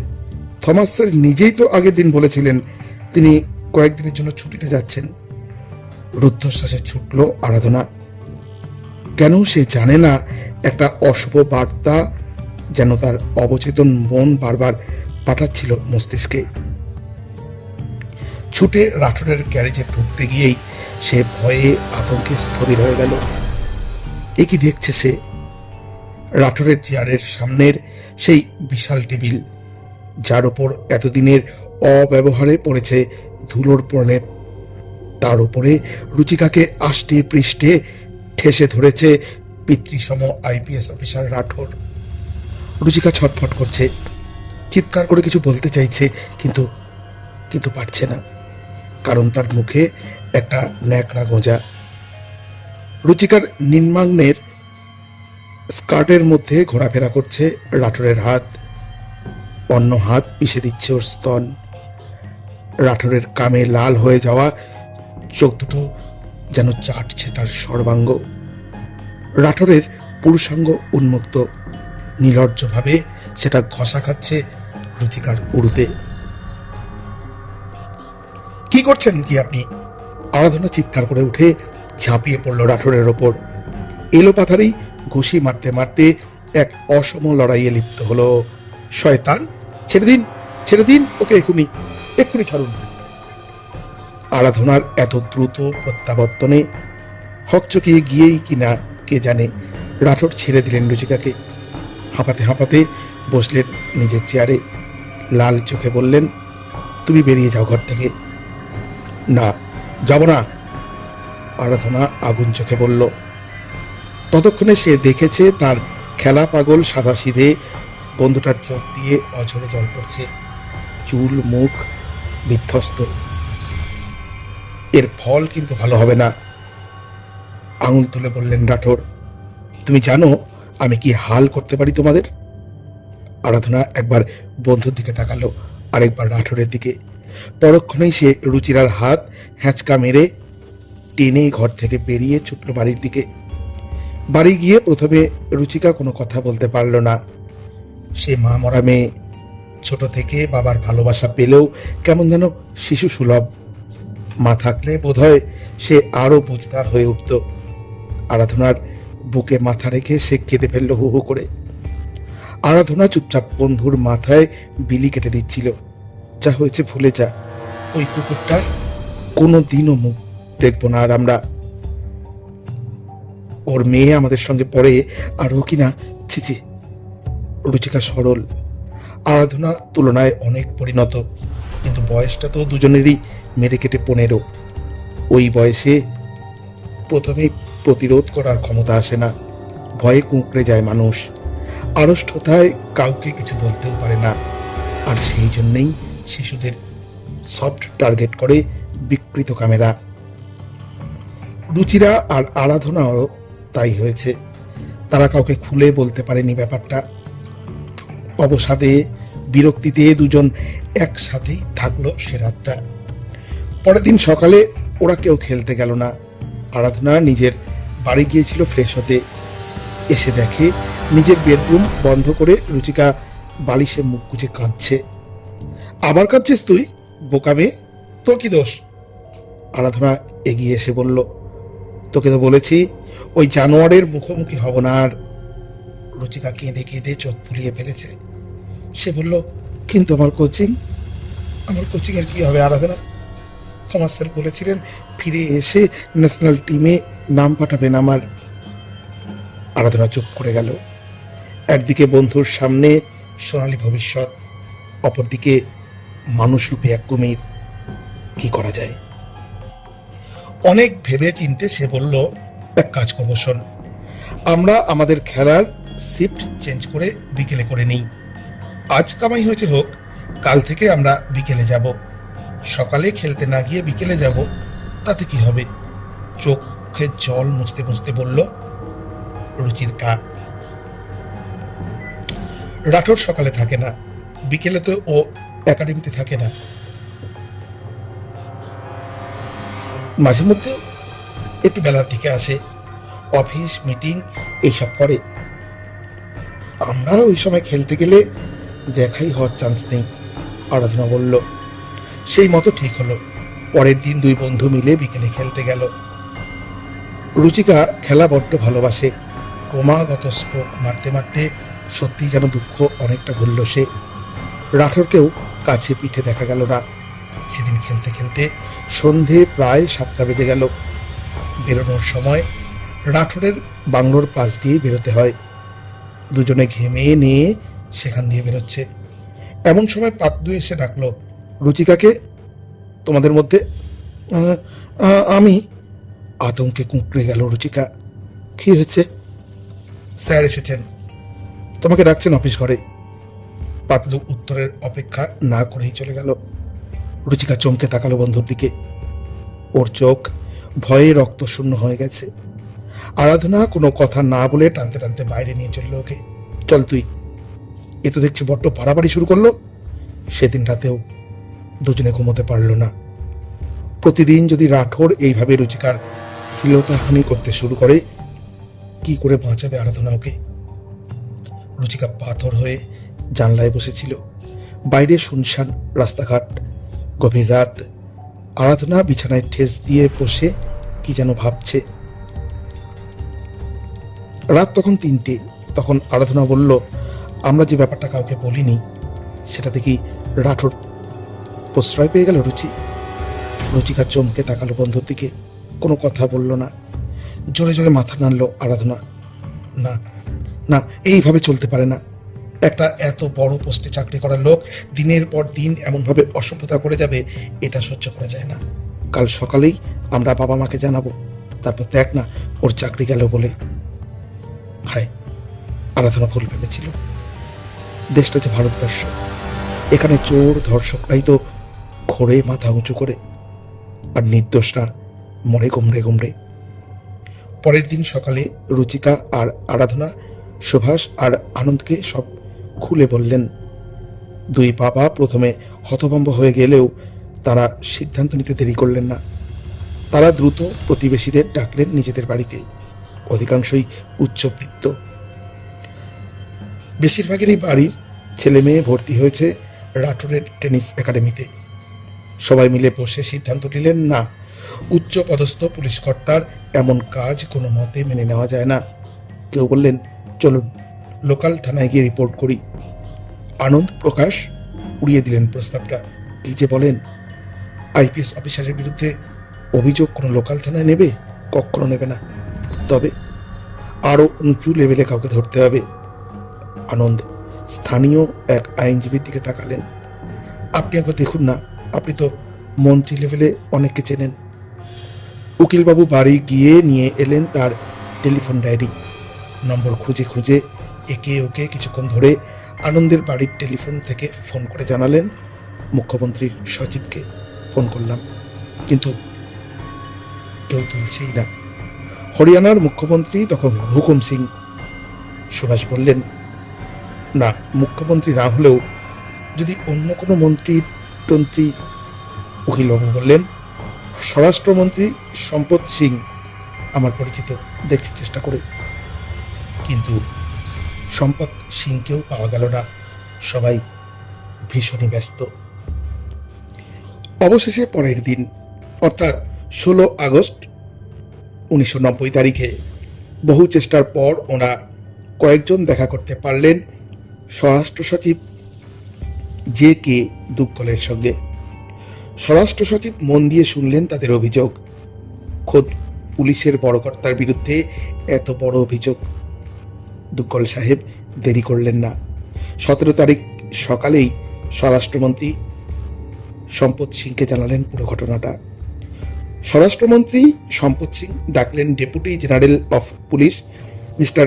থমাস স্যার নিজেই তো আগের দিন বলেছিলেন তিনি কয়েকদিনের জন্য ছুটিতে যাচ্ছেন। রুদ্ধশ্বাসে ছুটল আরাধনা। কেন সে জানে না একটা অশুভ বার্তা যেন তার অবচেতন মন বারবার পাঠাচ্ছিল মস্তিষ্কে। ছুটে রাঠোরের গ্যারেজে ঢুকতে গিয়েই সে ভয়ে আতঙ্কে স্থবির হয়ে গেল। এ কি দেখছে সে? রাঠোরের চেয়ারের সামনের সেই বিশাল টেবিল, যার ওপর এতদিনের অব্যবহারে পড়েছে ধুলোর প্রলেপ। তার উপরে রুচিকাকে আষ্টে পৃষ্ঠে ঠেসে ধরেছে পিতৃসম আইপিএস অফিসার রাঠোর। রুচিকা ছটফট করছে, চিৎকার করে কিছু বলতে চাইছে, কিন্তু কিন্তু পারছে না, কারণ তার মুখে একটা ন্যাকড়া গোঁজা। রুচিকার নিম্নাঙ্গের স্কার্টের মধ্যে ঘোরাফেরা করছে রাঠোরের হাত, অন্য হাত পিষে দিচ্ছে ওর স্তন। রাঠোরের কামে লাল হয়ে যাওয়া চোখ দুটো যেন চাটছে তার সর্বাঙ্গ। রাঠোরের পুরুষাঙ্গ উন্মুক্ত, নির্লজ্জভাবে সেটা ঘষা খাচ্ছে রুচিকার উড়ুতে। কি করছেন কি আপনি? আরাধনা চিৎকার করে উঠে ঝাঁপিয়ে পড়ল রাঠোরের ওপর। এলোপাথারেই ঘুষি মারতে মারতে এক অসম লড়াইয়ে লিপ্ত হলো। শয়তান, ছেড়ে দিন, ছেড়ে দিন ওকে, এক্ষুনি এক্ষুনি ছাড়ুন। আরাধনার এত দ্রুত প্রত্যাবর্তনে হকচকিয়ে গিয়েই কিনা কে জানে রাঠোর ছেড়ে দিলেন রুচিকাকে। হাঁপাতে হাঁপাতে বসলেন নিজের চেয়ারে, লাল চোখে বললেন, তুমি বেরিয়ে যাও ঘর থেকে। না, যাব না, আরাধনা আগুন চোখে বলল। ততক্ষণে সে দেখেছে তার খেলা পাগল সাদাসিধে বন্ধুটার চোখ দিয়ে অঝরে জল পড়ছে, চুল মুখ বিধ্বস্ত। এর ফল কিন্তু ভালো হবে না, আঙুল তুলে বললেন রাঠোর। তুমি জানো আমি কি হাল করতে পারি তোমাদের? আরাধনা একবার বন্ধুর দিকে তাকালো, আরেকবার রাঠোরের দিকে। পরক্ষণেই সে রুচিরার হাত হ্যাঁচকা মেরে টেনে ঘর থেকে বেরিয়ে ছুটল বাড়ির দিকে। বাড়ি গিয়ে প্রথমে রুচিকা কোনো কথা বলতে পারল না। সে মা মরা মেয়ে, ছোট থেকে বাবার ভালোবাসা পেলেও কেমন যেন শিশু সুলভ। মা থাকলে বোধহয় সে আরো বুঝদার হয়ে উঠত। আরাধনার বুকে মাথা রেখে সে কেঁদে ফেলল হু হু করে। আরাধনা চুপচাপ বন্ধুর মাথায় বিলি কেটে দিচ্ছিল। যা হয়েছে ভুলে যা, ওই কুকুরটার কোনো দিনও মুখ দেখবো না আর আমরা। ওর মেয়ে আমাদের সঙ্গে পড়ে আর ও কিনা, ছিছি। রুচিকা সরল, আরাধনা তুলনায় অনেক পরিণত, কিন্তু বয়সটা তো দুজনেরই মেরে কেটে 15। ওই বয়সে প্রথমেই প্রতিরোধ করার ক্ষমতা আসে না, ভয়ে কুঁকড়ে যায় মানুষ, আড়ষ্ঠতায় কাউকে কিছু বলতেও পারে না। আর সেই জন্যেই শিশুদের সফট টার্গেট করে বিকৃত ক্যামেরা। রুচিরা আর আরাধনাও তাই হয়েছে। তারা কাউকে খুলে বলতে পারেনি ব্যাপারটা। অবসাদে বিরক্তিতে দুজন একসাথেই থাকলো সে রাতটা। পরের দিন সকালে ওরা কেউ খেলতে গেল না। আরাধনা নিজের বাড়ি গিয়েছিল ফ্রেশ হতে। এসে দেখে নিজের বেডরুম বন্ধ করে রুচিকা বালিশে মুখ গুজে কাঁদছে। আবার কাঁদছিস তুই, বোকা মেয়ে, তোর কি দোষ? আরাধনা এগিয়ে এসে বলল, তোকে তো বলেছি ওই জানোয়ারের মুখোমুখি হব না আর। রুচিকা কেঁদে কেঁদে চোখ ফুলিয়ে ফেলেছে। সে বলল, কিন্তু আমার কোচিং এর কি হবে আরাধনা? থমাস স্যার বলেছিলেন ফিরে এসে ন্যাশনাল টিমে নাম পাঠাবেন আমার। আরাধনা চুপ করে গেল। একদিকে বন্ধুর সামনে সোনালী ভবিষ্যৎ, অপরদিকে মানুষরূপী এক কুমির। কি করা যায়? অনেক ভেবে চিনতে সে বলল, এক কাজ করবো শোন, আমরা আমাদের খেলার শিফট চেঞ্জ করে বিকেলে করে নিই। আজ কামাই হয়েছে হোক, কাল থেকে আমরা বিকেলে যাব। সকালে খেলতে না গিয়ে বিকেলে যাব, তাতে কি হবে? চোখে জল মুছতে মুছতে বলল রুচির কা। রাঠোর সকালে থাকে না, বিকেলে তো ও একাডেমিতে থাকে না, মাঝে মধ্যে একটু বেলার দিকে আসে, অফিস মিটিং এইসব করে। আমরা ওই সময় খেলতে গেলে দেখাই হওয়ার চান্স নেই, আরাধনা বলল। সেই মতো ঠিক হলো। পরের দিন দুই বন্ধু মিলে বিকেলে খেলতে গেল। রুচিকা খেলা বড্ড ভালোবাসে। ক্রমাগত স্ট্রোক মারতে মারতে সত্যি যেন দুঃখ অনেকটা ভুলল সে। রাঠোরকেও কাছে পিঠে দেখা গেল না। সেদিন খেলতে খেলতে সন্ধে প্রায় 7টা বেজে গেল। বেরোনোর সময় রাঠোরের বাংলোর পাশ দিয়ে বেরোতে হয়। দুজনে ঘেমে নিয়ে সেখান দিয়ে বেরোচ্ছে। এমন সময় পাতলু এসে ডাকলো, রুচিকাকে তোমাদের মধ্যে? আমি। আতঙ্কে কুঁকড়ে গেল রুচিকা। কি হয়েছে? স্যার এসেছেন, তোমাকে ডাকছেন অফিস ঘরে। পাতলু উত্তরের অপেক্ষা না করেই চলে গেল। রুচিকা চমকে তাকালো বন্ধুর দিকে। ওর চোখ ভয়ে রক্তশূন্য হয়ে গেছে। আরাধনা কোনো কথা না বলে টানতে টানতে বাইরে নিয়ে চলল ওকে। চল তুই, এ তো দেখছি বড্ড পাড়াবাড়ি শুরু করলো। সেদিন রাতেও দুজনে ঘুমোতে পারল না। প্রতিদিন যদি রাঠোর এইভাবে রুচিকার শ্লীলতাহানি করতে শুরু করে, কি করে বাঁচাবে আরাধনা ওকে? রুচিকা পাথর হয়ে জানলায় বসেছিল। বাইরে শুনশান রাস্তাঘাট, গভীর রাত। আরাধনা বিছানায় ঠেস দিয়ে বসে কি যেন ভাবছে। রাত তখন 3টে। তখন আরাধনা বলল, আমরা যে ব্যাপারটা কাউকে বলিনি, সেটাতে কি রাঠোর প্রশ্রয় পেয়ে গেল? রুচিকা চমকে তাকালো বন্ধুর দিকে, কোনো কথা বলল না। জোরে জোরে মাথা নাড়ল আরাধনা। না না, এইভাবে চলতে পারে না। একটা এত বড় পোস্টে চাকরি করার লোক দিনের পর দিন এমনভাবে অসভ্যতা করে যাবে, এটা সহ্য করা যায় না। কাল সকালেই আমরা বাবা মাকে জানাবো, তারপর দেখ না ওর চাকরি গেল বলে। হায়, আরাধনা ভুল ভেবেছিল। দেশটা যে ভারতবর্ষ, এখানে চোর ধর্ষকরাই তো ঘোরে মাথা উঁচু করে, আর নির্দোষরা মরে গুমড়ে গুমড়ে। পরের দিন সকালে রুচিকা আর আরাধনা সুভাষ আর আনন্দকে সব খুলে বললেন। দুই বাবা প্রথমে হতভম্ব হয়ে গেলেও তারা সিদ্ধান্ত নিতে দেরি করলেন না। তারা দ্রুত প্রতিবেশীদের ডাকলেন নিজেদের বাড়িতে। অধিকাংশই উচ্চবিত্ত। বেশিরভাগেরই বাড়ির ছেলে মেয়ে ভর্তি হয়েছে রাঠোরের টেনিস একাডেমিতে। সবাই মিলে বসে সিদ্ধান্ত নিলেন, না, উচ্চ পদস্থ পুলিশ কর্তার এমন কাজ কোনো মতে মেনে নেওয়া যায় না। কেউ বললেন, চলুন লোকাল থানায় গিয়ে রিপোর্ট করি। আনন্দ প্রকাশ উড়িয়ে দিলেন প্রস্তাবটা। কি যে বলেন, আইপিএস অফিসারের বিরুদ্ধে অভিযোগ কোনো লোকাল থানায় নেবে? কখনো নেবে না। তবে আরো উঁচু লেভেলে কাউকে ধরতে হবে। আনন্দ স্থানীয় এক আইনজীবীর দিকে তাকালেন। আপনি একবার দেখুন না, আপনি তো মন্ত্রী লেভেলে অনেককে চেনেন। উকিলবাবু বাড়ি গিয়ে নিয়ে এলেন তার টেলিফোন ডায়েরি। নম্বর খুঁজে খুঁজে একে ওকে কিছুক্ষণ ধরে আনন্দের বাড়ির টেলিফোন থেকে ফোন করে জানালেন, মুখ্যমন্ত্রীর সচিবকে ফোন করলাম, কিন্তু কেউ তুলছেই না। হরিয়ানার মুখ্যমন্ত্রী তখন হুকুম সিং। সুভাষ বললেন, না, মুখ্যমন্ত্রী না হলেও যদি অন্য কোনো মন্ত্রী। উকিলবাবু বললেন, স্বরাষ্ট্রমন্ত্রী সম্পদ সিং আমার পরিচিত, দেখছি চেষ্টা করে। কিন্তু সম্পদ সিংকেও পাওয়া গেল না। সবাই ভীষণই ব্যস্ত। অবশেষে পরের দিন, অর্থাৎ 16 আগস্ট 1990 তারিখে, বহু চেষ্টার পর ওরা কয়েকজন দেখা করতে পারলেন স্বরাষ্ট্র সচিব JK দুগ্গলের সঙ্গে। স্বরাষ্ট্র সচিব মন দিয়ে শুনলেন তাদের অভিযোগ। খোদ পুলিশের বড় কর্তার বিরুদ্ধে এত বড় অভিযোগ। দুগ্গল সাহেব দেরি করলেন না। 17 তারিখ সকালেই স্বরাষ্ট্রমন্ত্রী সম্পদ সিংকে জানালেন পুরো ঘটনাটা। স্বরাষ্ট্রমন্ত্রী সম্পদ সিং ডাকলেন deputy general of police mister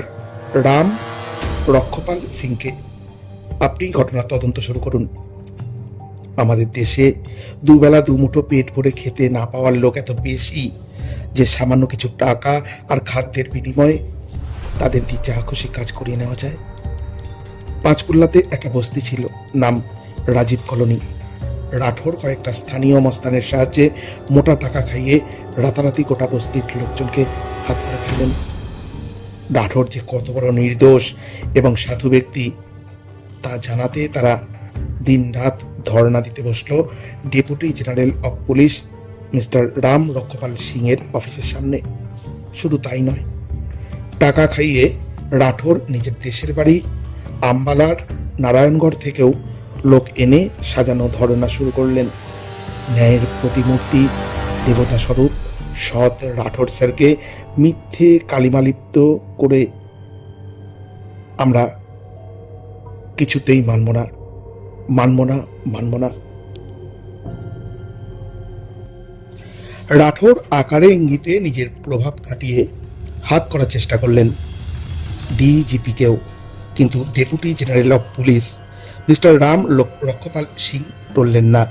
Ram Rakshpal সিংকে। আপনি ঘটনার তদন্ত শুরু করুন। আমাদের দেশে দুবেলা দুমুঠো পেট ভরে খেতে না পাওয়ার লোক এত বেশি যে সামান্য কিছু টাকা আর খাদ্যের বিনিময়ে তাদের দিয়ে যা খুশি কাজ করিয়ে নেওয়া যায়। পাঁচকুল্লাতে একটা বস্তি ছিল, নাম রাজীব কলোনি। রাঠোর কয়েকটা স্থানীয় মস্তানের সাহায্যে মোটা টাকা খাইয়ে রাতারাতি গোটা বস্তির লোকজনকে হাত করে ফেলেন। রাঠোর যে কত বড় নির্দোষ এবং সাধু ব্যক্তি তা জানাতে তারা দিন রাত ধর্ণা দিতে বসল deputy general of police mister Ram Rakshpal Singh এর অফিসের সামনে। শুধু তাই নয়, টাকা খাইয়ে রাঠোর নিজের দেশের বাড়ি আম্বালার নারায়ণগড় থেকেও লোক এনে সাজানো ধর্ণা শুরু করলেন। ন্যায়ের প্রতিমূর্তি দেবতা স্বরূপ সৎ রাঠোর স্যারকে মিথ্যে কালিমালিপ্ত করে আমরা কিছুতেই মানব না, মানব না, মানব না। রাঠোর আকারে ইঙ্গিতে নিজের প্রভাব খাটিয়ে হাত করার চেষ্টা করলেন ডিজিপিকেও, কিন্তু deputy general of police mister Ram Rakshpal Singh টললেন না।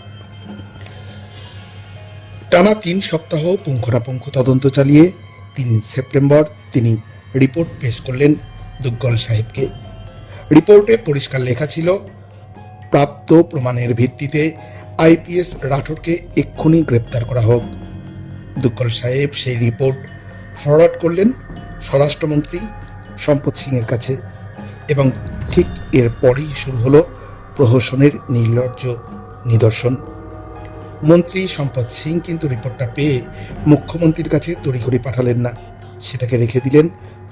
টানা 3 সপ্তাহ পুঙ্খানুপুঙ্খ তদন্ত চালিয়ে 3 সেপ্টেম্বর তিনি রিপোর্ট পেশ করলেন দুগ্গল সাহেবকে। রিপোর্টে পরিষ্কার লেখা ছিল, প্রাপ্ত প্রমাণের ভিত্তিতে আইপিএস রাঠোরকে এক্ষুনি গ্রেপ্তার করা হোক। দুগ্গল সাহেব সেই রিপোর্ট ফরওয়ার্ড করলেন স্বরাষ্ট্রমন্ত্রী সম্পদ সিং এর কাছে, এবং ঠিক এরপরই শুরু হলো প্রহসনের নির্লজ্জ নিদর্শন। মন্ত্রী সম্পদ সিং কিন্তু রিপোর্টটা পেয়ে মুখ্যমন্ত্রীর কাছে তড়িঘড়ি পাঠালেন না, সেটাকে রেখে দিলেন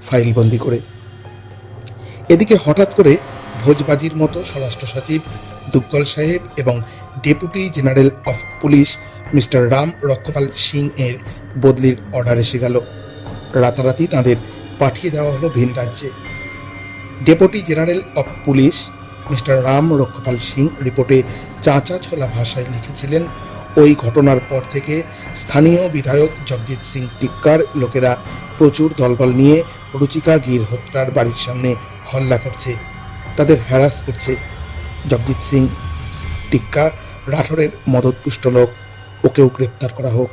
ফাইলবন্দি করে। এদিকে হঠাৎ করে ভোজবাজির মতো স্বরাষ্ট্র সচিব দুগ্গল সাহেব এবং deputy general of police mister Ram Rakshpal Singh এর বদলির অর্ডার এসে গেল। রাতারাতি তাঁদের পাঠিয়ে দেওয়া হলো ভিন রাজ্যে। Deputy general of police mister Ram Rakshpal Singh রিপোর্টে চাঁচা ছোলা ভাষায় লিখেছিলেন, ওই ঘটনার পর থেকে স্থানীয় বিধায়ক জগজিৎ সিং টিক্কার লোকেরা প্রচুর দলবল নিয়ে রুচিকা গিরহোত্রার বাড়ির সামনে হল্লা করছে, তাদের হ্যারাস করছে। জগজিৎ সিং টিক্কা রাঠোরের মদতপুষ্ট লোক, ওকেও গ্রেপ্তার করা হোক।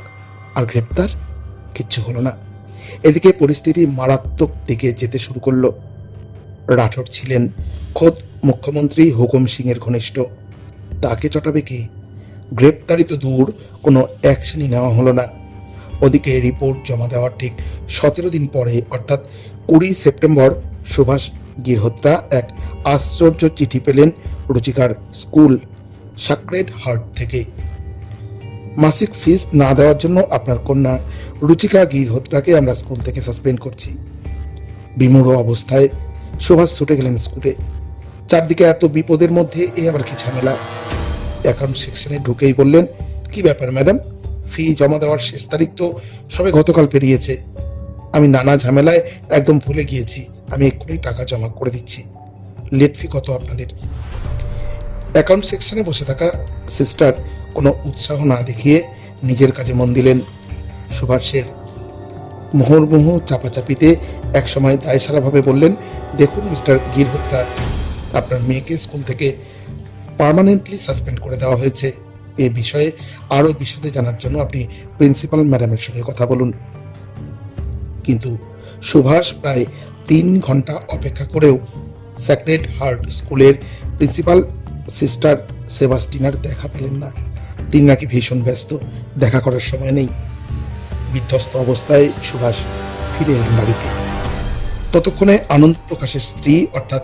আর গ্রেপ্তার কিচ্ছু হলো না। এদিকে পরিস্থিতি মারাত্মক দিকে যেতে শুরু করলো। রাঠোর ছিলেন খোদ মুখ্যমন্ত্রী হুকুম সিং এর ঘনিষ্ঠ, তাকে চটাবে কি? গ্রেপ্তারি তো দূর, কোনো অ্যাকশনই নেওয়া হলো না। ওদিকে রিপোর্ট জমা দেওয়ার ঠিক 17 দিন পরে অর্থাৎ 20 সেপ্টেম্বর সুভাষ গিরহোত্রা এক আশ্চর্য চিঠি পেলেন রুচিকার স্কুল সাক্রেড হার্ট থেকে। মাসিক ফিস না দেওয়ার জন্য আপনার কন্যা রুচিকা গিরহোত্রাকে আমরা স্কুল থেকে সাসপেন্ড করছি। বিমূঢ় অবস্থায় সুভাষ ছুটে গেলেন স্কুলে। চারদিকে এত বিপদের মধ্যে এ আবার কি ঝামেলা। অ্যাকাউন্ট সেকশনে ঢুকেই বললেন, কি ব্যাপার ম্যাডাম, ফি জমা দেওয়ার শেষ তারিখ তো সবে গতকাল পেরিয়েছে। আমি নানা ঝামেলায় একদম ভুলে গিয়েছি, আমি এক্ষুনি টাকা জমা করে দিচ্ছি। লেট ফি কত আপনাদের? অ্যাকাউন্ট সেকশনে বসে থাকা সিস্টার কোনো উৎসাহ না দেখিয়ে নিজের কাজে মন দিলেন। সুভাষের মুহুর্মুহু চাপাচাপিতে একসময় দায়সারাভাবে বললেন, দেখুন মিস্টার গিরহোত্রা, আপনার মেয়েকে স্কুল থেকে পার্মানেন্টলি সাসপেন্ড করে দেওয়া হয়েছে। এ বিষয়ে আরও বিশদে জানার জন্য আপনি প্রিন্সিপাল ম্যাডামের সঙ্গে কথা বলুন। কিন্তু সুভাষ প্রায় 3 ঘন্টা অপেক্ষা করেও স্যাক্রেড হার্ট স্কুলের প্রিন্সিপাল সিস্টার সেবাস্টিনার দেখা পেলেন না। তিনি নাকি ভীষণ ব্যস্ত, দেখা করার সময় নেই। বিধ্বস্ত অবস্থায় সুভাষ ফিরে এলেন বাড়িতে। ততক্ষণে আনন্দ প্রকাশের স্ত্রী অর্থাৎ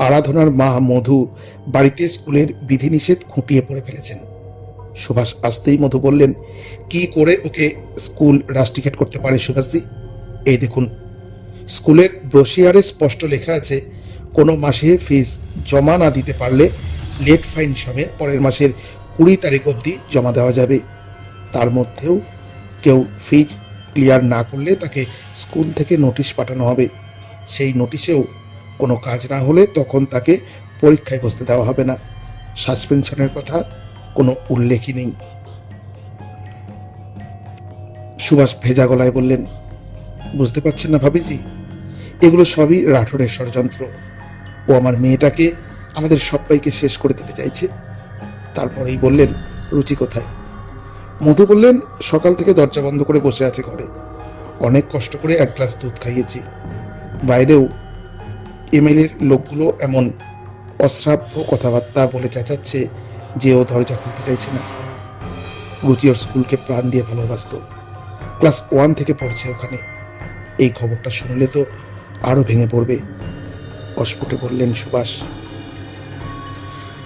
আরাধনার মা মধু বাড়িতে স্কুলের বিধিনিষেধ খুঁটিয়ে পড়ে ফেলেছেন। সুভাষ আসতেই মধু বললেন, কি করে ওকে স্কুল রাস্টিকেট করতে পারে সুভাষজি? এই দেখুন, স্কুলের ব্রোশিয়ারে স্পষ্ট লেখা আছে, কোনো মাসে ফিস জমা না দিতে পারলে লেট ফাইন সমেত পরের মাসের 20 তারিখ অবধি জমা দেওয়া যাবে। তার মধ্যেও কেউ ফিজ ক্লিয়ার না করলে তাকে স্কুল থেকে নোটিশ পাঠানো হবে। সেই নোটিশেও কোনো কাজ না হলে তখন তাকে পরীক্ষায় বসতে দেওয়া হবে না। সাসপেনশনের কথা কোনো উল্লেখই নেই। সুভাষ ভেজা গলায় বললেন, বুঝতে পারছেন না ভাবিজি, এগুলো সবই রাঠোরের ষড়যন্ত্র। ও আমার মেয়েটাকে, আমাদের সবাইকে শেষ করে দিতে চাইছে। তারপরেই বললেন, রুচি কোথায়? মধু বললেন, সকাল থেকে দরজা বন্ধ করে বসে আছে ঘরে। অনেক কষ্ট করে এক গ্লাস দুধ খাইয়েছি। বাইরেও এমএলএর লোকগুলো এমন অশ্রাব্য কথাবার্তা বলে চেঁচাচ্ছে যে ও দরজা খুলতে চাইছে না। রুচি ওর স্কুলকে প্রাণ দিয়ে ভালোবাসত। ক্লাস 1 থেকে পড়ছে ওখানে। এই খবরটা শুনলে তো আরো ভেঙে পড়বে, অস্ফুটে বললেন সুভাষ।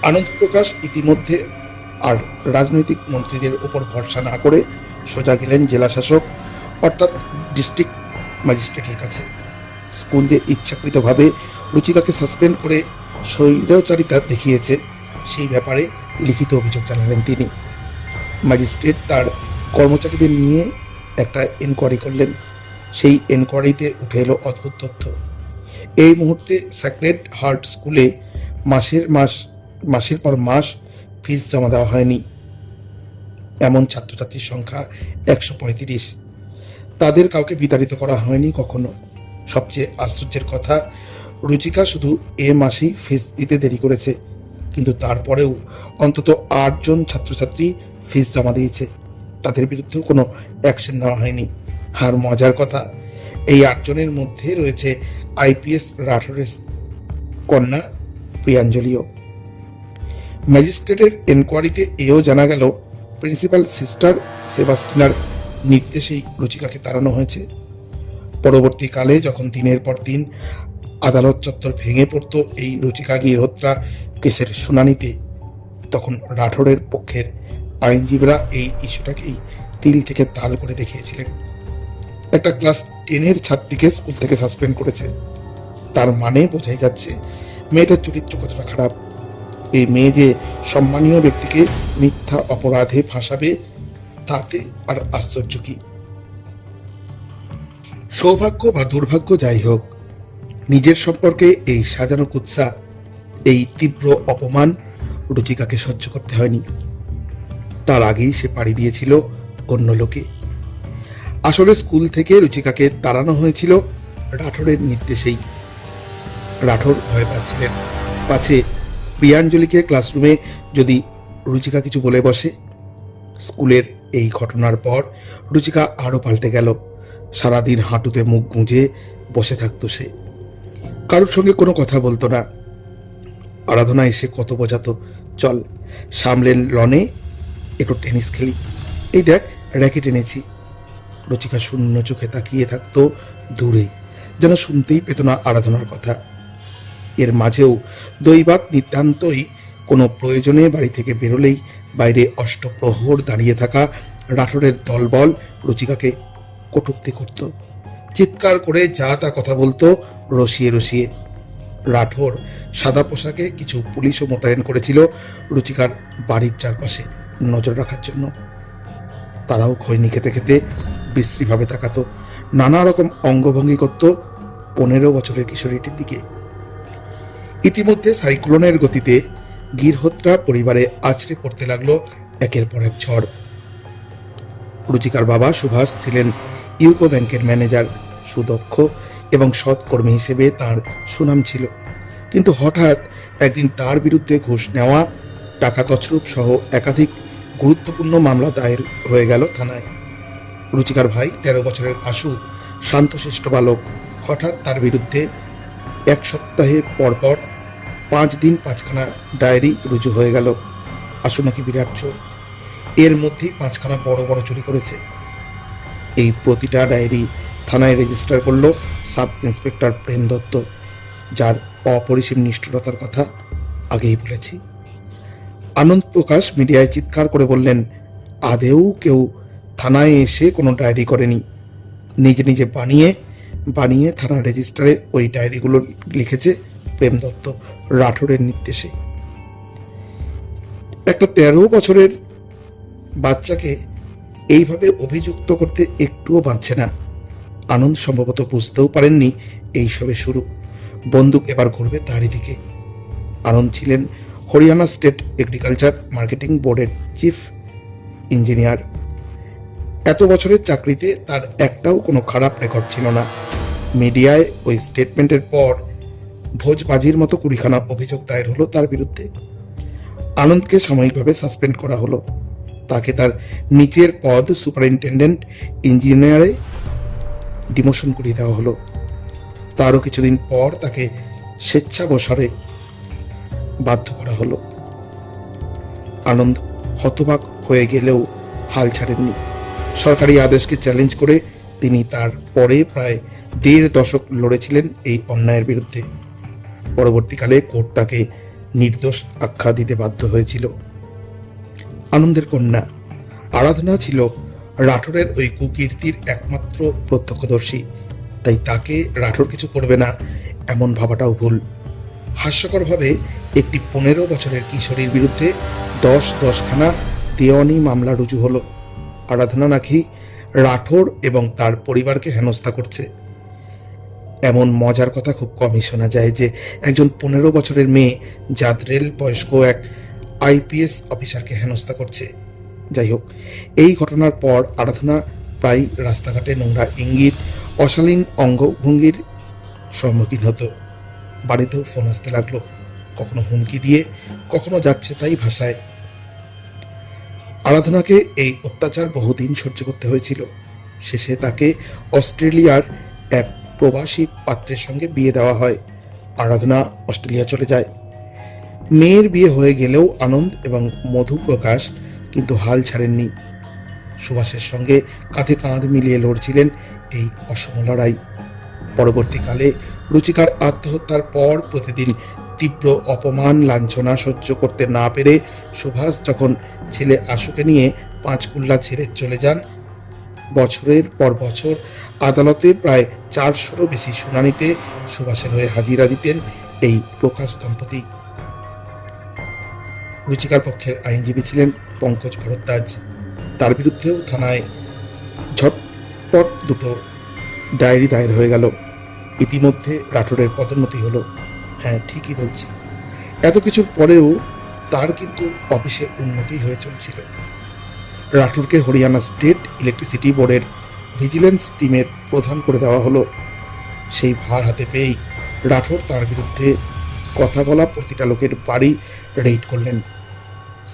আনন্দ প্রকাশ ইতিমধ্যে আর রাজনৈতিক মন্ত্রীদের উপর ভরসা না করে সোজা গেলেন জেলা শাসক অর্থাৎ ডিস্ট্রিক্ট ম্যাজিস্ট্রেটের কাছে। স্কুল যে ইচ্ছাকৃতভাবে রুচিকাকে সাসপেন্ড করে স্বৈরাচারিতা দেখিয়েছে সেই ব্যাপারে লিখিত অভিযোগ জানালেন তিনি। ম্যাজিস্ট্রেট তার কর্মচারীদের নিয়ে একটা এনকোয়ারি করলেন। সেই এনকোয়ারিতে উঠে এলো অদ্ভুত তথ্য। এই মুহূর্তে স্যাক্রেড হার্ট স্কুলে মাসের পর মাস ফিস জমা দেওয়া হয়নি। এমন ছাত্রছাত্রীর সংখ্যা 135। তাদের কাউকে বিতাড়িত করা হয়নি কখনো। সবচেয়ে আশ্চর্যের কথা, রুচিকা শুধু এ মাসেই ফিস দিতে দেরি করেছে, কিন্তু তারপরেও অন্তত 8 জন ছাত্রছাত্রী ফিস জমা দিয়েছে। তাদের বিরুদ্ধেও কোনো অ্যাকশন নেওয়া হয়নি। আর মজার কথা, এই 8 জনের মধ্যে রয়েছে আইপিএস রাঠোরের কন্যা প্রিয়াঞ্জলিও। ম্যাজিস্ট্রেটের এনকোয়ারিতে এও জানা গেল, প্রিন্সিপাল সিস্টার সেবাস্টিনার নির্দেশেই রুচিকাকে তাড়ানো হয়েছে। পরবর্তীকালে যখন দিনের পর দিন আদালত চত্বর ভেঙে পড়ত এই রুচিকা গৃহহত্যা কেসের শুনানিতে, তখন রাঠোরের পক্ষের আইনজীবীরা এই ইস্যুটাকেই তিল থেকে তাল করে দেখিয়েছিলেন। একটা ক্লাস 10-এর ছাত্রীকে স্কুল থেকে সাসপেন্ড করেছে, তার মানে বোঝাই যাচ্ছে মেয়েটার চরিত্র কতটা খারাপ। এই মেয়ে যে সম্মানীয় ব্যক্তিকে মিথ্যা অপরাধে ফাঁসাবে, তাতে আর আশ্চর্য কি? সৌভাগ্য বা দুর্ভাগ্য যাই হোক, নিজের সম্পর্কে এই সাজানো কুৎসা, এই তীব্র অপমান রুচিকাকে সহ্য করতে হয়নি। তার আগেই সে পাড়ি দিয়েছিল অন্য লোকে। আসলে স্কুল থেকে রুচিকাকে তাড়ানো হয়েছিল রাঠোরের নির্দেশেই। রাঠোর ভয় পাচ্ছিলেন পাছে প্রিয়াঞ্জলিকে ক্লাসরুমে যদি রুচিকা কিছু বলে বসে। স্কুলের এই ঘটনার পর রুচিকা আরো পাল্টে গেল। সারাদিন হাঁটুতে মুখ গুঁজে বসে থাকতো সে, কারোর সঙ্গে কোনো কথা বলতো না। আরাধনা এসে কত বোঝাতো, চল সামলের লনে একটু টেনিস খেলি, এই দেখ র্যাকেট এনেছি। রুচিকা শূন্য চোখে তাকিয়ে থাকতো দূরে, যেন শুনতেই পেত না আরাধনার কথা। এর মাঝেও দৈবাত নিতান্তই কোনো প্রয়োজনে বাড়ি থেকে বেরোলেই বাইরে অষ্টপ্রহর দাঁড়িয়ে থাকা রাঠোরের দলবল রুচিকাকে কটূক্তি করত, চিৎকার করে যা তা কথা বলতো রসিয়ে রসিয়ে। রাঠোর সাদা পোশাকে কিছু পুলিশও মোতায়েন করেছিল রুচিকার বাড়ির চারপাশে নজর রাখার জন্য। তারাও খৈনি খেতে খেতে বিশ্রীভাবে তাকাতো, নানা রকম অঙ্গভঙ্গি করত 15 বছরের কিশোরীটির দিকে। ইতিমধ্যে সাইক্লোনের গতিতে গিরহোত্রা পরিবারে আছড়ে পড়তে লাগলো একের পর এক ঝড়। রুচিকার বাবা সুভাষ ছিলেন ইউকো ব্যাংকের ম্যানেজার। সুদক্ষ এবং সৎ কর্মী হিসেবে তার সুনাম ছিল, কিন্তু হঠাৎ একদিন তার বিরুদ্ধে ঘুষ নেওয়া, টাকা তছরূপ সহ একাধিক গুরুত্বপূর্ণ মামলা দায়ের হয়ে গেল থানায়। রুচিকার ভাই 13 বছরের আশু, শান্তশিষ্ট বালক, হঠাৎ তার বিরুদ্ধে 1 সপ্তাহে পরপর 5 দিন 5খানা ডায়েরি রুজু হয়ে গেল। আশু নাকি বিরাট চোর, এর মধ্যেই 5খানা বড় বড় চুরি করেছে। এই প্রতিটা ডায়েরি থানায় রেজিস্টার করল সাব ইন্সপেক্টর প্রেম দত্ত, যার অপরিসীম নিষ্ঠুরতার কথা আগেই বলেছি। আনন্দ প্রকাশ মিডিয়ায় চিৎকার করে বললেন, আদেও কেউ থানায় এসে কোনো ডায়েরি করেনি, নিজে নিজে বানিয়ে থানার রেজিস্টারে ওই ডায়েরিগুলো লিখেছে প্রেম দত্ত রাঠোরের নির্দেশে। একটা 13 বছরের বাচ্চাকে এইভাবে অভিযুক্ত করতে একটুও বাঁচছে না। আনন্দ সম্ভবত বুঝতেও পারেননি এই সবে শুরু, বন্দুক এবার ঘুরবে তারই দিকে। আনন্দ ছিলেন হরিয়ানা স্টেট এগ্রিকালচার মার্কেটিং বোর্ডের চিফ ইঞ্জিনিয়ার। এত বছরের চাকরিতে তার একটাও কোনো খারাপ রেকর্ড ছিল না। মিডিয়ায় ওই স্টেটমেন্টের পর ভোজবাজির মতো 20খানা অভিযোগ দায়ের হলো তার বিরুদ্ধে। আনন্দকে সাময়িকভাবে সাসপেন্ড করা হলো। তাকে তার নিচের পদ সুপারিনটেন্ডেন্ট ইঞ্জিনিয়ারে ডিমোশন করিয়ে দেওয়া হলো। তারও কিছুদিন পর তাকে স্বেচ্ছাবসরে বাধ্য করা হলো। আনন্দ হতবাক হয়ে গেলেও হাল ছাড়েননি। সরকারি আদেশকে চ্যালেঞ্জ করে তিনি তার পরে প্রায় 1.5 দশক লড়েছিলেন এই অন্যায়ের বিরুদ্ধে। পরবর্তীকালে কোর্ট তাকে নির্দোষ আখ্যা দিতে বাধ্য হয়েছিল। আনন্দের কন্যা আরাধনা ছিল রাঠোরের ওই কুকীর্তির একমাত্র প্রত্যক্ষদর্শী, তাই তাকে রাঠোর কিছু করবে না এমন ভাবাটাও ভুল। হাস্যকরভাবে একটি 15 বছরের কিশোরীর বিরুদ্ধে 10খানা দেওয়ানি মামলা রুজু হলো। আরাধনা নাকি রাঠোর এবং তার পরিবারকে হেনস্থা করছে। এমন মজার কথা খুব কমই শোনা যায় যে একজন 15 বছরের মেয়ে জাত রেল বয়স্ক এক আইপিএস অফিসারকে হেনস্থা করছে। যাই হোক, এই ঘটনার পর আরাধনা প্রায় রাস্তাঘাটে নোংরা ইঙ্গিত, অশালীন অঙ্গভঙ্গির সম্মুখীন হতো। বাড়িতেও ফোন আসতে লাগলো, কখনো হুমকি দিয়ে, কখনো যাচ্ছে তাই ভাষায়। আরাধনাকে এই অত্যাচার বহুদিন সহ্য করতে হয়েছিল। শেষে তাকে অস্ট্রেলিয়ার এক প্রবাসী পাত্রের সঙ্গে বিয়ে দেওয়া হয়। আরাধনা অস্ট্রেলিয়া চলে যায়। মেয়ের বিয়ে হয়ে গেলেও আনন্দ এবং মধুপ্রকাশ কিন্তু হাল ছাড়েননি। সুভাষের সঙ্গে কাঁধে কাঁধ মিলিয়ে লড়ছিলেন এই অসম লড়াই। পরবর্তীকালে রুচিকার আত্মহত্যার পর প্রতিদিন তীব্র অপমান লাঞ্ছনা সহ্য করতে না পেরে সুভাষ যখন ছেলে আশুকে নিয়ে পাঁচকুল্লা ছেড়ে চলে যান, বছরের পর বছর আদালতে প্রায় 400-রও বেশি শুনানিতে সুভাষের হয়ে হাজিরা দিতেন এই প্রকাশ দম্পতি। রুচিকার পক্ষের আইনজীবী ছিলেন পঙ্কজ ভরদ্বাজ। তার বিরুদ্ধেও থানায় ঝটপট 2টো ডায়েরি দায়ের হয়ে গেল। ইতিমধ্যে রাঠোরের পদোন্নতি হলো। হ্যাঁ, ঠিকই বলছি। এত কিছুর পরেও তার কিন্তু অফিসে উন্নতি হয়ে চলছিল। রাঠোরকে হরিয়ানা স্টেট ইলেকট্রিসিটি বোর্ডের ভিজিলেন্স টিমের প্রধান করে দেওয়া হলো। সেই ভার হাতে পেয়েই রাঠোর তার বিরুদ্ধে কথা বলা প্রতিটা লোকের বাড়ি রেইড করলেন।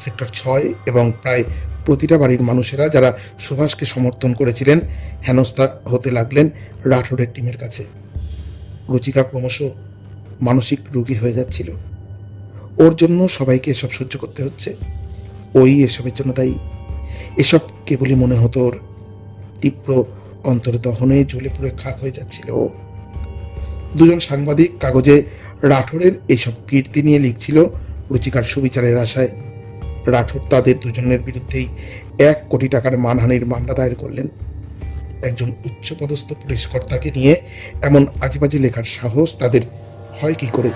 সেক্টর 6 এবং প্রায় প্রতিটা বাড়ির মানুষেরা যারা সুভাষকে সমর্থন করেছিলেন হেনস্থা হতে লাগলেন রাঠোরের টিমের কাছে। রুচিকা ক্রমশ মানসিক রোগী হয়ে যাচ্ছিল। ওর জন্য সবাইকে এসব সহ্য করতে হচ্ছে। ওই এসবের জন্য দায়ী। এসব কেবলই মনে হতো ওর। তীব্র অন্তর্দহনে জ্বলে পুড়ে খাক হয়ে যাচ্ছিল ও। 2জন সাংবাদিক কাগজে রাঠোরের এইসব কীর্তি নিয়ে লিখছিল রুচিকার সুবিচারের আশায়। রাঠোর তাদের 2জনের বিরুদ্ধেই 1 কোটি টাকার মানহানির মামলা দায়ের করলেন। একজন উচ্চপদস্থ পুলিশ কর্তাকে নিয়ে এমন আজেবাজে লেখার সাহস তাদের হয় কি করে?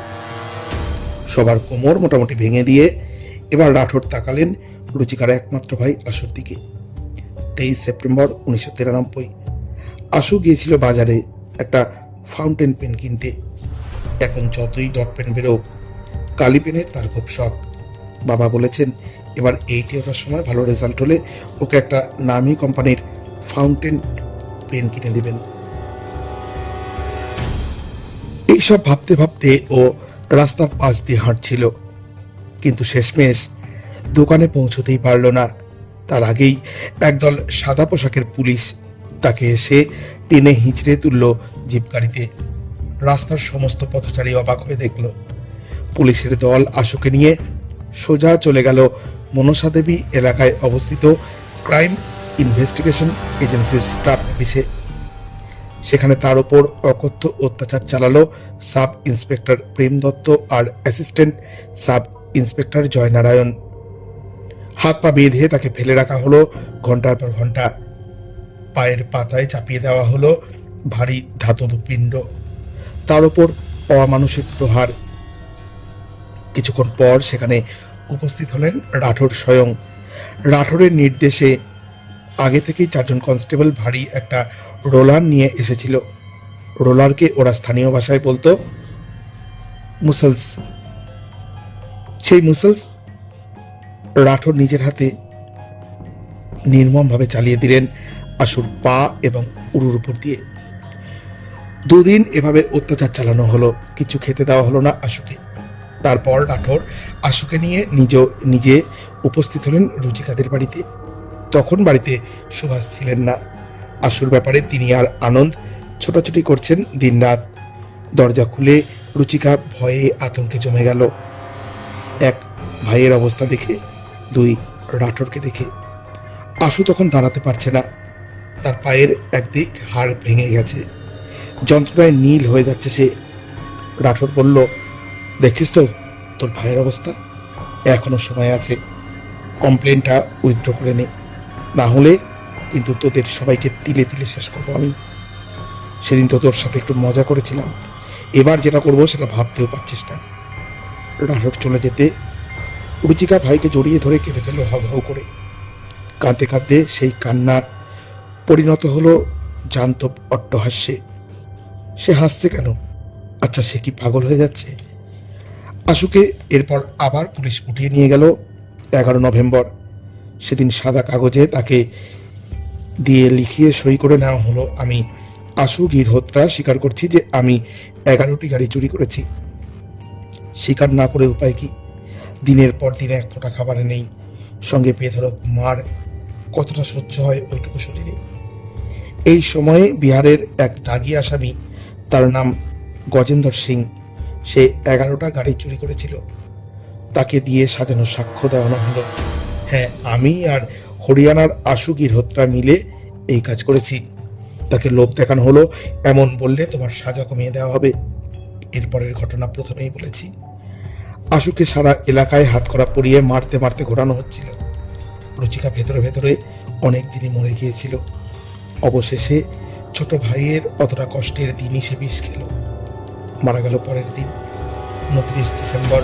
সবার কোমর মোটামুটি ভেঙে দিয়ে এবার রাঠোর তাকালেন রুচিকার একমাত্র ভাই আশুর দিকে। 23 সেপ্টেম্বর 1993 আশু গিয়েছিল বাজারে একটা ফাউন্টেন পেন কিনতে। এখন যতই ডট পেন বেরোক, কালি পেনের তার খুব শখ। বাবা বলেছেন এবার 80 ওঠার সময় ভালো রেজাল্ট হলে ওকে একটা নামি কোম্পানির ফাউন্টেন পেন কিনে দিবেন। এইসব ভাবতে ভাবতে ও রাস্তার পাশ দিয়ে হাঁটছিল, কিন্তু শেষমেশ দোকানে পৌঁছতেই পারল না। তার আগেই একদল সাদা পোশাকের পুলিশ তাকে এসে টেনে হিঁচড়ে তুলল জিপ গাড়িতে। রাস্তার সমস্ত পথচারী অবাক হয়ে দেখল পুলিশের দল আশুকে নিয়ে সোজা চলে গেল মনসা দেবী এলাকায় অবস্থিত ক্রাইম ইনভেস্টিগেশন এজেন্সির স্টাফ অফিসে। সেখানে তার ওপর অকথ্য অত্যাচার চালালো সাব ইন্সপেক্টর প্রেম দত্ত আর অ্যাসিস্ট্যান্ট সাব ইন্সপেক্টর জয়নারায়ণ। হাত পা বেঁধে তাকে ফেলে রাখা হলো ঘন্টার পর ঘন্টা। পায়ের পাতায় চাপিয়ে দেওয়া হলো ভারী ধাতব পিণ্ড, তার ওপর অমানুষিক প্রহার। কিছুক্ষণ পর সেখানে উপস্থিত হলেন রাঠোর স্বয়ং। রাঠোরের নির্দেশে আগে থেকেই 4জন কনস্টেবল ভারী একটা রোলার নিয়ে এসেছিল। রোলারকে ওরা স্থানীয় ভাষায় বলতো মুসলস। সেই মুসলস রাঠোর নিজের হাতে নির্মমভাবে চালিয়ে দিলেন আশুর পা এবং উরুর উপর দিয়ে। দুদিন এভাবে অত্যাচার চালানো হলো, কিছু খেতে দেওয়া হলো না আশুকে। তারপর রাঠোর আশুকে নিয়ে নিজে উপস্থিত হলেন রুচিকাদের বাড়িতে। তখন বাড়িতে সুভাষ ছিলেন না। আশুর ব্যাপারে তিনি আর আনন্দ ছোটাছুটি করছেন দিনরাত। দরজা খুলে রুচিকা ভয়ে আতঙ্কে জমে গেল। এক, ভাইয়ের অবস্থা দেখে, দুই, রাঠোরকে দেখে। আশু তখন দাঁড়াতে পারছে না, তার পায়ের একদিক হাড় ভেঙে গেছে, যন্ত্রণায় নীল হয়ে যাচ্ছে সে। রাঠোর বলল, দেখছিস তো তোর ভাইয়ের অবস্থা, এখনো সময় আছে, কমপ্লেনটা উইথড্র করে নে, না হলে কিন্তু তোদের সবাইকে তিলে তিলে শেষ করবো আমি। সেদিন তো তোর সাথে একটু মজা করেছিলাম, এবার যেটা করবো সেটা ভাবতেও পারছিস না। রাঠোর চলে যেতে রুচিকা ভাইকে জড়িয়ে ধরে কেঁদে ফেলল হাউ হাউ করে। কাঁদতে কাঁদতে সেই কান্না পরিণত হলো জান্তব অট্টহাস্যে। সে হাসছে কেন? আচ্ছা, সে কি পাগল হয়ে যাচ্ছে? আশুকে এরপর আবার পুলিশ উঠিয়ে নিয়ে গেল 11 নভেম্বর। সেদিন সাদা কাগজে তাকে দিয়ে লিখিয়ে সই করে নেওয়া হলো, আমি আশু গিরহোত্রা স্বীকার করছি যে আমি 11টি গাড়ি চুরি করেছি। স্বীকার না করে উপায় কি? দিনের পর দিন এক ফোঁটা খাবারে নেই, সঙ্গে বেধড়ক মার, কতটা সহ্য হয় ওইটুকু শরীরে। এই সময়ে বিহারের এক দাগি আসামি, তার নাম গজেন্দর সিং, সে 11টা গাড়ি চুরি করেছিল। তাকে দিয়ে সাজানো সাক্ষ্য দেওয়ানো হলো, হ্যাঁ আমি আর হরিয়ানার আশু গিরহোত্রা মিলে এই কাজ করেছি। তাকে লোভ দেখানো হলো, এমন বললে তোমার সাজা কমিয়ে দেওয়া হবে। এরপরের ঘটনা প্রথমেই বলেছি। আশুকে সারা এলাকায় হাতকড়া পরিয়ে মারতে মারতে ঘোরানো হচ্ছিল। রুচিকা ভেতরে ভেতরে অনেক দিনই মরে গিয়েছিল। অবশেষে ছোট ভাইয়ের অতটা কষ্টের দিনই সে বিষ খেল, মারা গেল পরের দিন 29 ডিসেম্বর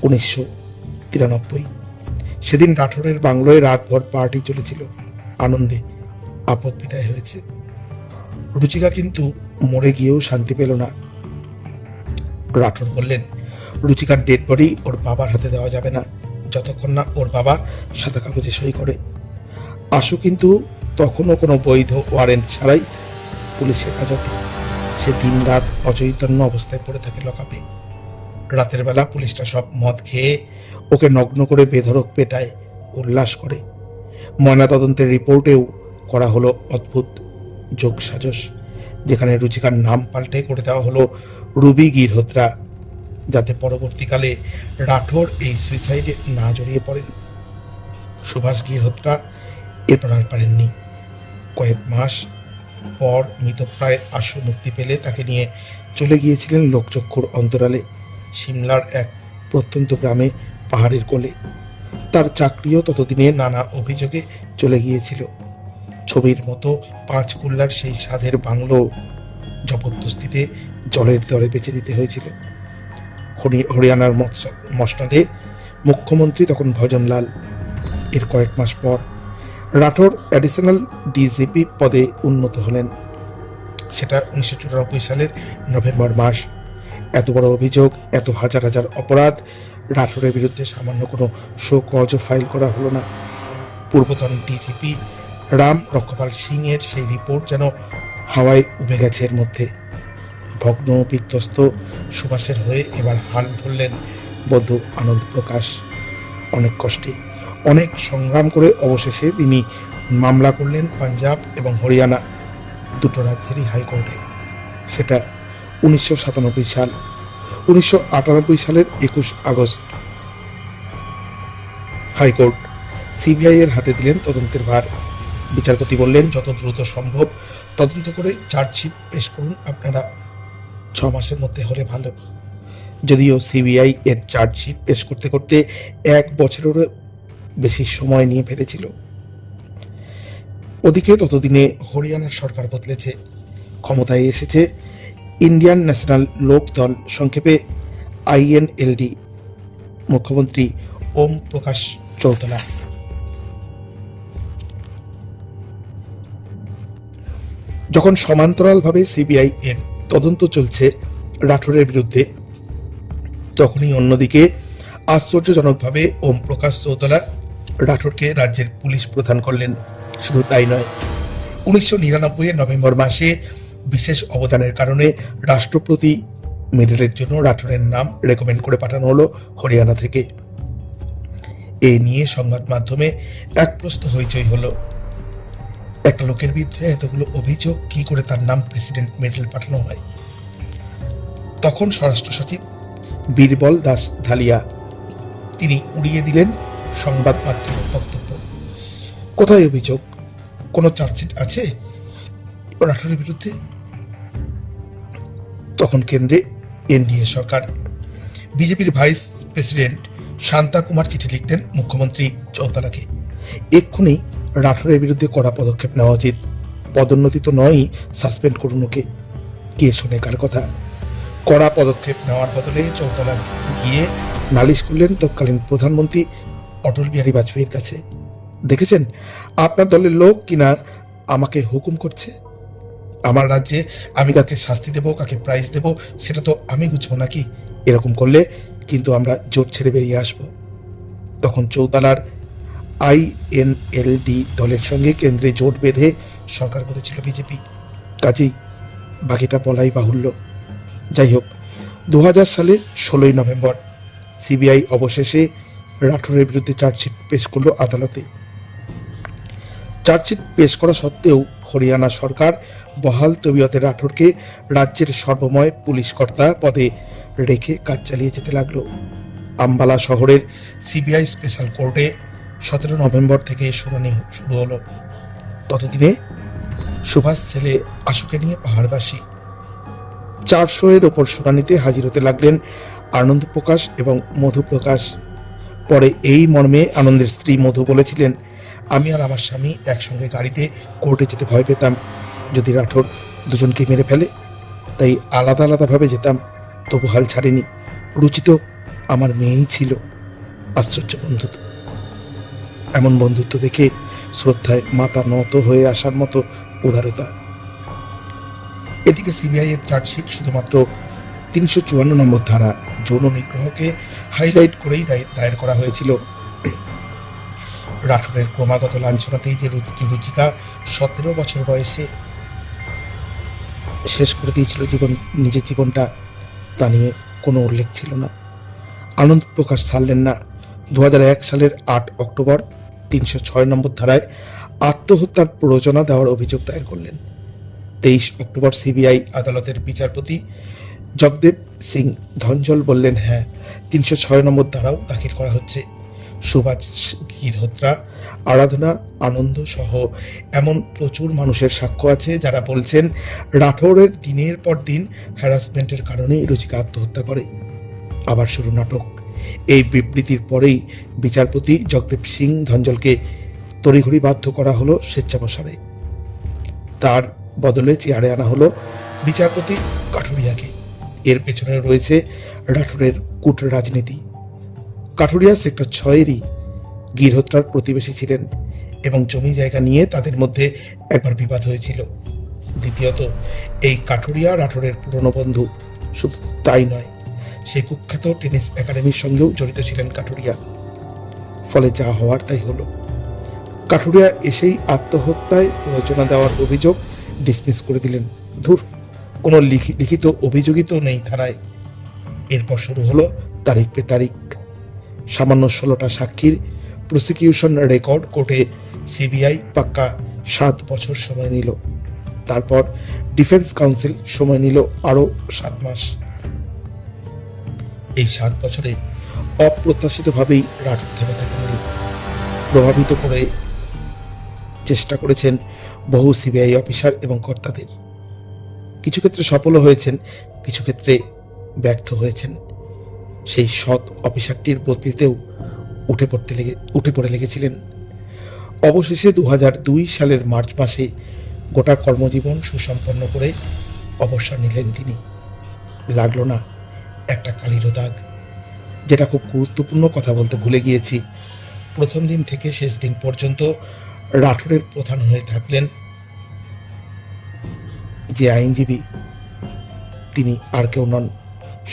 1993। সেদিন রাঠোরের বাংলোয় রাতভর পার্টি চলেছিল, আনন্দে আপদ বিদায় হয়েছে। রুচিকা কিন্তু মরে গিয়েও শান্তি পেল না। রাঠোর বললেন, রুচিকার ডেড বডি ওর বাবার হাতে দেওয়া যাবে না যতক্ষণ না ওর বাবা সাদা কাগজে সই করে। আশু কিন্তু তখনও কোনো বৈধ ওয়ারেন্ট ছাড়াই পুলিশের কাজতে। সে দিন রাত অচৈতন্য অবস্থায় পড়ে থাকে লকআপে। রাতের বেলা পুলিশরা সব মদ খেয়ে ওকে নগ্ন করে বেধড়ক পেটায়, উল্লাস করে। ময়নাতদন্তের রিপোর্টেও করা হলো অদ্ভুত যোগসাজশ, যেখানে রুচিকার নাম পাল্টে করে দেওয়া হলো রুবি গিরহোত্রা, যাতে পরবর্তীকালে রাঠোর এই সুইসাইডে না জড়িয়ে পড়েন। সুভাষ গিরহোত্রা এরপর আর পারেননি। কয়েক মাস পর মৃতপ্রায় আশু মুক্তি পেলে তাকে নিয়ে চলে গিয়েছিলেন লোকচক্ষুর অন্তরালে, সিমলার এক প্রত্যন্ত গ্রামে পাহাড়ের কোলে। তার চাকরিও ততদিনে নানা অভিযোগে চলে গিয়েছিল। ছবির মতো 5 কুল্লার সেই সাধের বাংলো জবরদস্তিতে জলের দরে বেচে দিতে হয়েছিল। হরিয়ানার মসনদে মুখ্যমন্ত্রী তখন ভজনলাল। এর কয়েক মাস পর রাঠোর অ্যাডিশনাল ডিজিপি পদে উন্নত হলেন। সেটা 1994 সালের নভেম্বর মাস। এত বড় অভিযোগ, এত হাজার হাজার অপরাধ, রাঠোরের বিরুদ্ধে সামান্য কোনো শো কজও ফাইল করা হলো না। পূর্বতন ডিজিপি রাম রক্ষপাল সিং এর সেই রিপোর্ট যেন হাওয়ায় উবে গেছে এর মধ্যে। ভগ্ন বিধ্বস্ত সুভাষের হয়ে এবার হাল ধরলেন বন্ধু আনন্দ প্রকাশ। অনেক কষ্টে, অনেক সংগ্রাম করে অবশেষে তিনি মামলা করলেন পাঞ্জাব এবং হরিয়ানা দুটো রাজ্যেরই হাইকোর্টে। সেটা 1997 সাল। 1998 সালের 21 আগস্ট হাইকোর্ট সিবিআই এর হাতে দিলেন তদন্তের ভার। বিচারপতি বললেন, যত দ্রুত সম্ভব তদন্ত করে চার্জশিট পেশ করুন আপনারা, 6 মাসের মধ্যে হলে ভালো। যদিও সিবিআই এর চার্জশিট পেশ করতে করতে 1 বছরেরও বেশি সময় নিয়ে ফেলেছিল। ওদিকে ততদিনে হরিয়ানার সরকার বদলেছে, ক্ষমতায় এসেছে ইন্ডিয়ান ন্যাশনাল লোক দল, সংক্ষেপে INLD, মুখ্যমন্ত্রী ওম প্রকাশ চৌতলা। যখন সমান্তরালভাবে সিবিআই এর তদন্ত চলছে রাঠোরের বিরুদ্ধে, তখনই অন্যদিকে আশ্চর্যজনকভাবে ওম প্রকাশ চৌতলা রাঠোরকে রাজ্যের পুলিশ প্রধান করলেন। শুধু তাই নয়, 1999 নভেম্বর মাসে বিশেষ অবদানের কারণে রাষ্ট্রপতি মেডেলের জন্য রাঠোরের নাম রেকমেন্ড করে পাঠানো হলো হরিয়ানা থেকে। এই নিয়ে সংবাদ মাধ্যমে এক প্রশ্ন হইচই হলো, একটা লোকের বিরুদ্ধে এতগুলো অভিযোগ, কি করে তার নাম প্রেসিডেন্ট মেডেল পাঠানো হয়? তখন স্বরাষ্ট্র সচিব বীরবল দাস ধালিয়া তিনি উড়িয়ে দিলেন সংবাদ মাধ্যমের বক্তব্য। কোথায় অভিযোগ? কোনো চার্জশিট আছে রাঠোরের বিরুদ্ধে? তখন কেন্দ্রে এনডিএ সরকার। বিজেপির ভাইস প্রেসিডেন্ট শান্তা কুমার চিঠি লিখলেন মুখ্যমন্ত্রী চৌতালাকে, এক্ষুনি রাঠোরের বিরুদ্ধে কড়া পদক্ষেপ নেওয়া উচিত, পদোন্নতি তো নয়ই, সাসপেন্ড করুন ওকে। কে শোনে কার কথা? কড়া পদক্ষেপ নেওয়ার বদলে চৌতালা গিয়ে নালিশ করলেন তৎকালীন প্রধানমন্ত্রী অটল বিহারী বাজপেয়ীর কাছে। দেখেছেন, আপনার দলের লোক কিনা আমাকে হুকুম করছে। আমার রাজ্যে আমি কাকে শাস্তি দেব, কাকে প্রাইজ দেব, সেটা তো আমি বুঝবো নাকি? এরকম করলে কিন্তু আমরা জোট ছেড়ে বেরিয়ে আসব। তখন চৌতালার INLD দলের সঙ্গে কেন্দ্রে জোট বেঁধে সরকার করেছিল বিজেপি, কাজেই বাকিটা বলাই বাহুল্য। যাই হোক, 2000 সালে 16 নভেম্বর সিবিআই অবশেষে রাঠোরের বিরুদ্ধে চার্জশিট পেশ করল আদালতে। চার্জশিট পেশ করা সত্ত্বেও হরিয়ানা সরকার বহাল তবিয়তে রাঠোরকে রাজ্যের সর্বময় পুলিশ কর্তা পদে রেখে কাজ চালিয়ে যেতে লাগলো। আম্বালা শহরের সিবিআই স্পেশাল কোর্টে 17 নভেম্বর থেকে শুনানি শুরু হলো। ততদিনে সুভাষ ছেলে আশুকে নিয়ে পাহাড়বাসী। 400 এর ওপর শুনানিতে হাজির হতে লাগলেন আনন্দ প্রকাশ এবং মধু প্রকাশ। পরে এই মর্মে আনন্দের স্ত্রী মধু বলেছিলেন, আমি আর আমার স্বামী একসঙ্গে গাড়িতে কোর্টে যেতে ভয় পেতাম, যদি রাঠোর দুজনকে মেরে ফেলে, তাই আলাদা আলাদাভাবে যেতাম, তবু হাল ছাড়েনি। রুচি তো আমার মেয়েই ছিল। আশ্চর্য বন্ধুত্ব, এমন বন্ধুত্ব দেখে শ্রদ্ধায় মাথা নত হয়ে আসার মতো উদারতা। এদিকে সিবিআই এর চার্জশিট শুধুমাত্র 354 নম্বর ধারা যৌন নিগ্রহকে হাইলাইট করেই দায়ের করা হয়েছিল। রাঠোরের ক্রমাগত লাঞ্ছনাতেই যে রুচিকা 17 বছর বয়সে শেষ করে দিয়েছিল নিজের জীবনটা, তা নিয়ে কোনো উল্লেখ ছিল না। আনন্দ প্রকাশ ছাড়লেন না। 2001 সালের 8 অক্টোবর 306 নম্বর ধারায় আত্মহত্যার প্ররোচনা দেওয়ার অভিযোগ দায়ের করলেন। 23 অক্টোবর সিবিআই আদালতের বিচারপতি জগদেব সিং ধনজল বললেন, হ্যাঁ, 306 নম্বর ধারাও দাখিল করা হচ্ছে। সুভাষ গিরহোত্রা, আরাধনা, আনন্দ সহ এমন প্রচুর মানুষের সাক্ষ্য আছে যারা বলছেন রাঠোরের দিনের পর দিন হ্যারাসমেন্টের কারণে রুচিকা আত্মহত্যা করে। আবার শুরু নাটক। এই বিবৃতির পরেই বিচারপতি জগদেব সিং ধনজলকে তড়িঘড়ি বাধ্য করা হলো স্বেচ্ছাবসানে। তার বদলে চেয়ারে আনা হলো বিচারপতি কাঠুরিয়াকে। এর পেছনে রয়েছে রাঠোরের কূট রাজনীতি। কাঠুরিয়া সেক্টর 6-এরই গিরহোত্রার প্রতিবেশী ছিলেন এবং জমি জায়গা নিয়ে তাদের মধ্যে একবার বিবাদ হয়েছিল। দ্বিতীয়ত, এই কাঠুরিয়া রাঠোরের পুরনো বন্ধু। শুধু তাই নয়, সেই কুখ্যাত টেনিস একাডেমির সঙ্গেও জড়িত ছিলেন কাঠুরিয়া। ফলে যা হওয়ার তাই হলো। কাঠুরিয়া এসেই আত্মহত্যায় প্ররোচনা দেওয়ার অভিযোগ ডিসমিস করে দিলেন। ধুর, কোনো লিখিত অভিযোগই তো নেই থানায়। এরপর শুরু হলো তারিখ পে তারিখ। সামান্য 16টা সাক্ষীর প্রসিকিউশন রেকর্ড কোর্টে সিবিআই পাক্কা 7 বছর সময় নিল। তারপর ডিফেন্স কাউন্সিল সময় নিল আরো 7 মাস। এই 7 বছরে অপ্রত্যাশিতভাবেই রাঠোর থেমে থাকেননি। প্রভাবিত করে চেষ্টা করেছেন বহু সিবিআই অফিসার এবং কর্তাদের। কিছু ক্ষেত্রে সফল হয়েছেন, কিছু ক্ষেত্রে ব্যর্থ হয়েছেন। সেই সৎ অফিসারটির বদলিতেও উঠে পড়ে লেগেছিলেন। অবশেষে 2002 সালের মার্চ মাসে গোটা কর্মজীবন সুসম্পন্ন করে অবসর নিলেন তিনি। লাগলো না একটা কালিরও দাগ। যেটা খুব গুরুত্বপূর্ণ কথা বলতে ভুলে গিয়েছি, প্রথম দিন থেকে শেষ দিন পর্যন্ত রাঠোরের প্রধান হয়ে থাকলেন যে আইনজীবী, তিনি আর কেউ নন,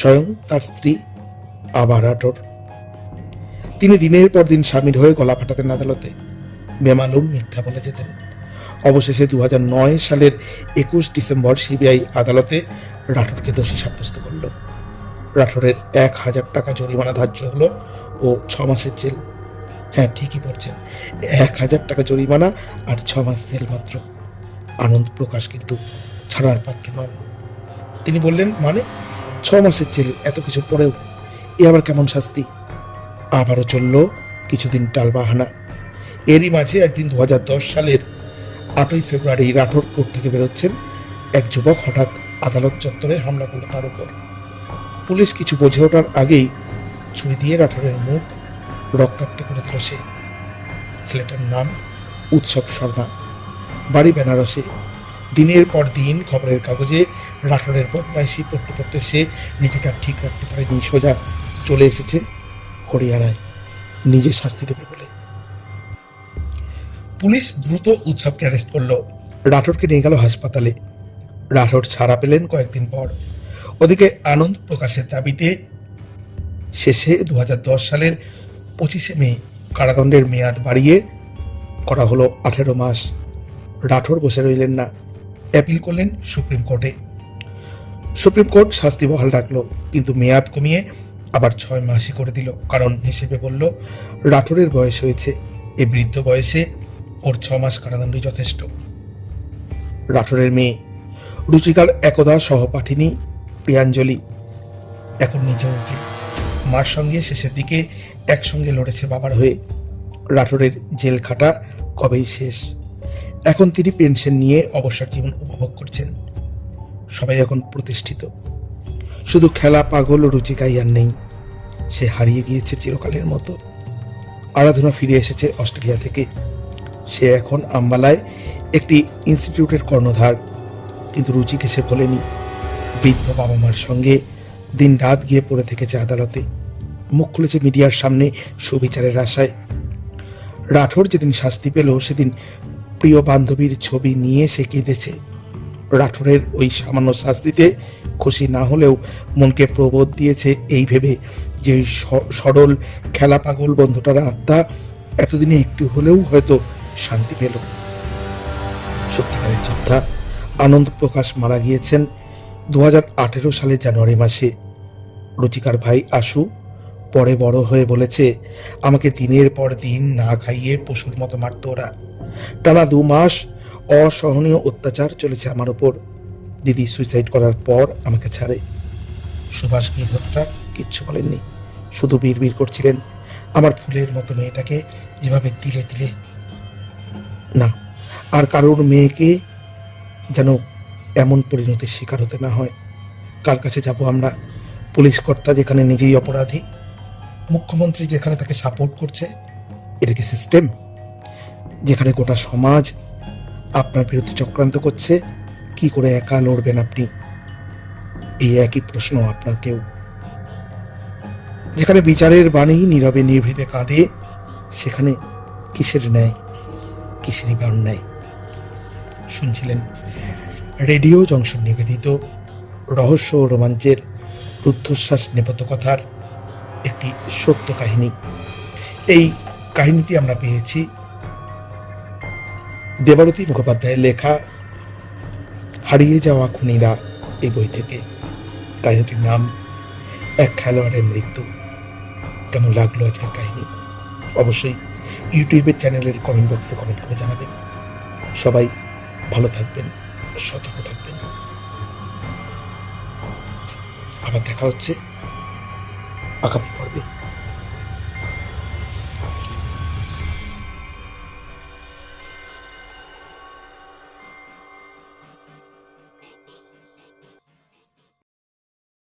স্বয়ং তার স্ত্রী আভা রাঠোর। তিনি দিনের পর দিন স্বামীর হয়ে গলা ফাটাতেন আদালতে, বেমালুম মিথ্যা বলে যেতেন। অবশেষে 2009 সালের 21 ডিসেম্বর সিবিআই আদালতে রাঠোরকে দোষী সাব্যস্ত করল। রাঠোরের 1,000 টাকা জরিমানা ধার্য হলো ও 6 মাসের জেল। হ্যাঁ, ঠিকই পড়ছেন, 1,000 টাকা জরিমানা আর 6 মাস জেল মাত্র। আনন্দ প্রকাশ কিন্তু ছাড়ার পাত্র নন। তিনি বললেন, মানে 6 মাসের জেল, এত কিছু পরেও এ আবার কেমন শাস্তি? আবারও চলল কিছুদিন টালবাহানা। এরই মাঝে একদিন 2010 সালের 8ই ফেব্রুয়ারি রাঠোর কোর্ট থেকে বেরোচ্ছেন। এক যুবক হঠাৎ আদালত চত্বরে হামলা করল তার উপর। পুলিশ কিছু বোঝে ওঠার আগেই ছুরি দিয়ে রাঠোরের মুখ রক্তাক্ত করে দিল সে। ছেলেটার নাম উৎসব শর্মা, বাড়ি বেনারসে। দিনের পর দিন খবরের কাগজে রাঠোরের বদমাইশি পড়তে পড়তে সে নিজেকে আর ঠিক রাখতে পারেনি। সোজা চলে এসেছে হরিয়ানায় নিজে শাস্তি দেবে বলে। পুলিশ দ্রুত উৎসবকে অ্যারেস্ট করলো, রাঠোরকে নিয়ে গেল হাসপাতালে। রাঠোর ছাড়া পেলেন কয়েকদিন পর। ওদিকে আনন্দ প্রকাশের দাবিতে শেষে 2010 সালের 25শে মে কারাদণ্ডের মেয়াদ বাড়িয়ে করা হলো 18 মাস। রাঠোর বসে রইলেন না, অ্যাপিল করলেন সুপ্রিম কোর্টে। সুপ্রিম কোর্ট শাস্তি বহাল রাখলো, কিন্তু মেয়াদ কমিয়ে আবার 6 মাসই করে দিল। কারণ হিসেবে বলল, রাঠোরের বয়স হয়েছে, এ বৃদ্ধ বয়সে ওর 6 মাস কারাদণ্ডই যথেষ্ট। রাঠোরের মেয়ে রুচিকার একদা সহপাঠিনী প্রিয়াঞ্জলি এখন নিজেও উকিল। মার সঙ্গে শেষের দিকে একসঙ্গে লড়েছে বাবার হয়ে। রাঠোরের জেল খাটা কবেই শেষ। এখন তিনি পেনশন নিয়ে অবসর জীবন উপভোগ করছেন। সবাই এখন প্রতিষ্ঠিত, শুধু খেলা পাগল রুচিকাই আর নেই। সে হারিয়ে গিয়েছে চিরকালের মতো। আরাধনা ফিরে এসেছে অস্ট্রেলিয়া থেকে। সে এখন আম্বালায় একটি ইনস্টিটিউটের কর্ণধার। কিন্তু রুচিকে সে ভোলেনি। বৃদ্ধ বাবা মার সঙ্গে দিন রাত গিয়ে পড়ে থেকেছে আদালতে। মুখ খুলেছে মিডিয়ার সামনে সুবিচারের আশায়। রাঠোর যেদিন শাস্তি পেল সেদিন প্রিয় বান্ধবীর ছবি নিয়ে সে কেঁদেছে। রাঠোরের ওই সামান্য শাস্তিতে খুশি না হলেও মনকে প্রবোধ দিয়েছে এই ভেবে যে ওই সরল খেলা পাগল বন্ধুটার আত্মা এতদিনে একটু হলেও হয়তো শান্তি পেল। সত্যিকারের যোদ্ধা আনন্দ প্রকাশ মারা গিয়েছেন 2018 সালের জানুয়ারি মাসে। রুচিকার ভাই আশু পরে বড় হয়ে বলেছে, আমাকে দিনের পর দিন না খাইয়ে পশুর মতো মারত ওরা। টানা 2 মাস অসহনীয় অত্যাচার চলেছে আমার ওপর। দিদি সুইসাইড করার পর আমাকে ছাড়ে। সুভাষ গিরহট্টা কিচ্ছু বলেননি, শুধু বিড়বিড় করছিলেন, আমার ফুলের মতো মেয়েটাকে যেভাবে দিলে দিলে। না, আর কারোর মেয়েকে যেন এমন পরিণতির শিকার হতে না হয়। কার কাছে যাব আমরা? পুলিশ কর্তা যেখানে নিজেই অপরাধী, মুখ্যমন্ত্রী যেখানে তাকে সাপোর্ট করছে, এটা কি সিস্টেম? যেখানে গোটা সমাজ আপনার বিরুদ্ধে চক্রান্ত করছে, কি করে একা লড়বেন আপনি? এই একই প্রশ্ন আপনাকেও। যেখানে বিচারের বাণী নীরবে নিভৃতে কাঁদে, সেখানে কিসের ন্যায়, কিসেরই বা অন্যায়? শুনছিলেন রেডিও জংশন নিবেদিত রহস্য ও রোমাঞ্চের রুদ্ধশ্বাস নেপথ্য কথার একটি সত্য কাহিনী। এই কাহিনীটি আমরা পেয়েছি দেবারতী মুখোপাধ্যায়ের লেখা হারিয়ে যাওয়া খুনিরা এই বই থেকে। কাহিনীটির নাম এক খেলোয়াড়ের মৃত্যু। কেমন লাগলো আজকের কাহিনী? অবশ্যই ইউটিউবের চ্যানেলের কমেন্ট বক্সে কমেন্ট করে জানাবেন। সবাই ভালো থাকবেন, সতর্ক থাকবেন। আবার দেখা হচ্ছে আগামী পর্বে।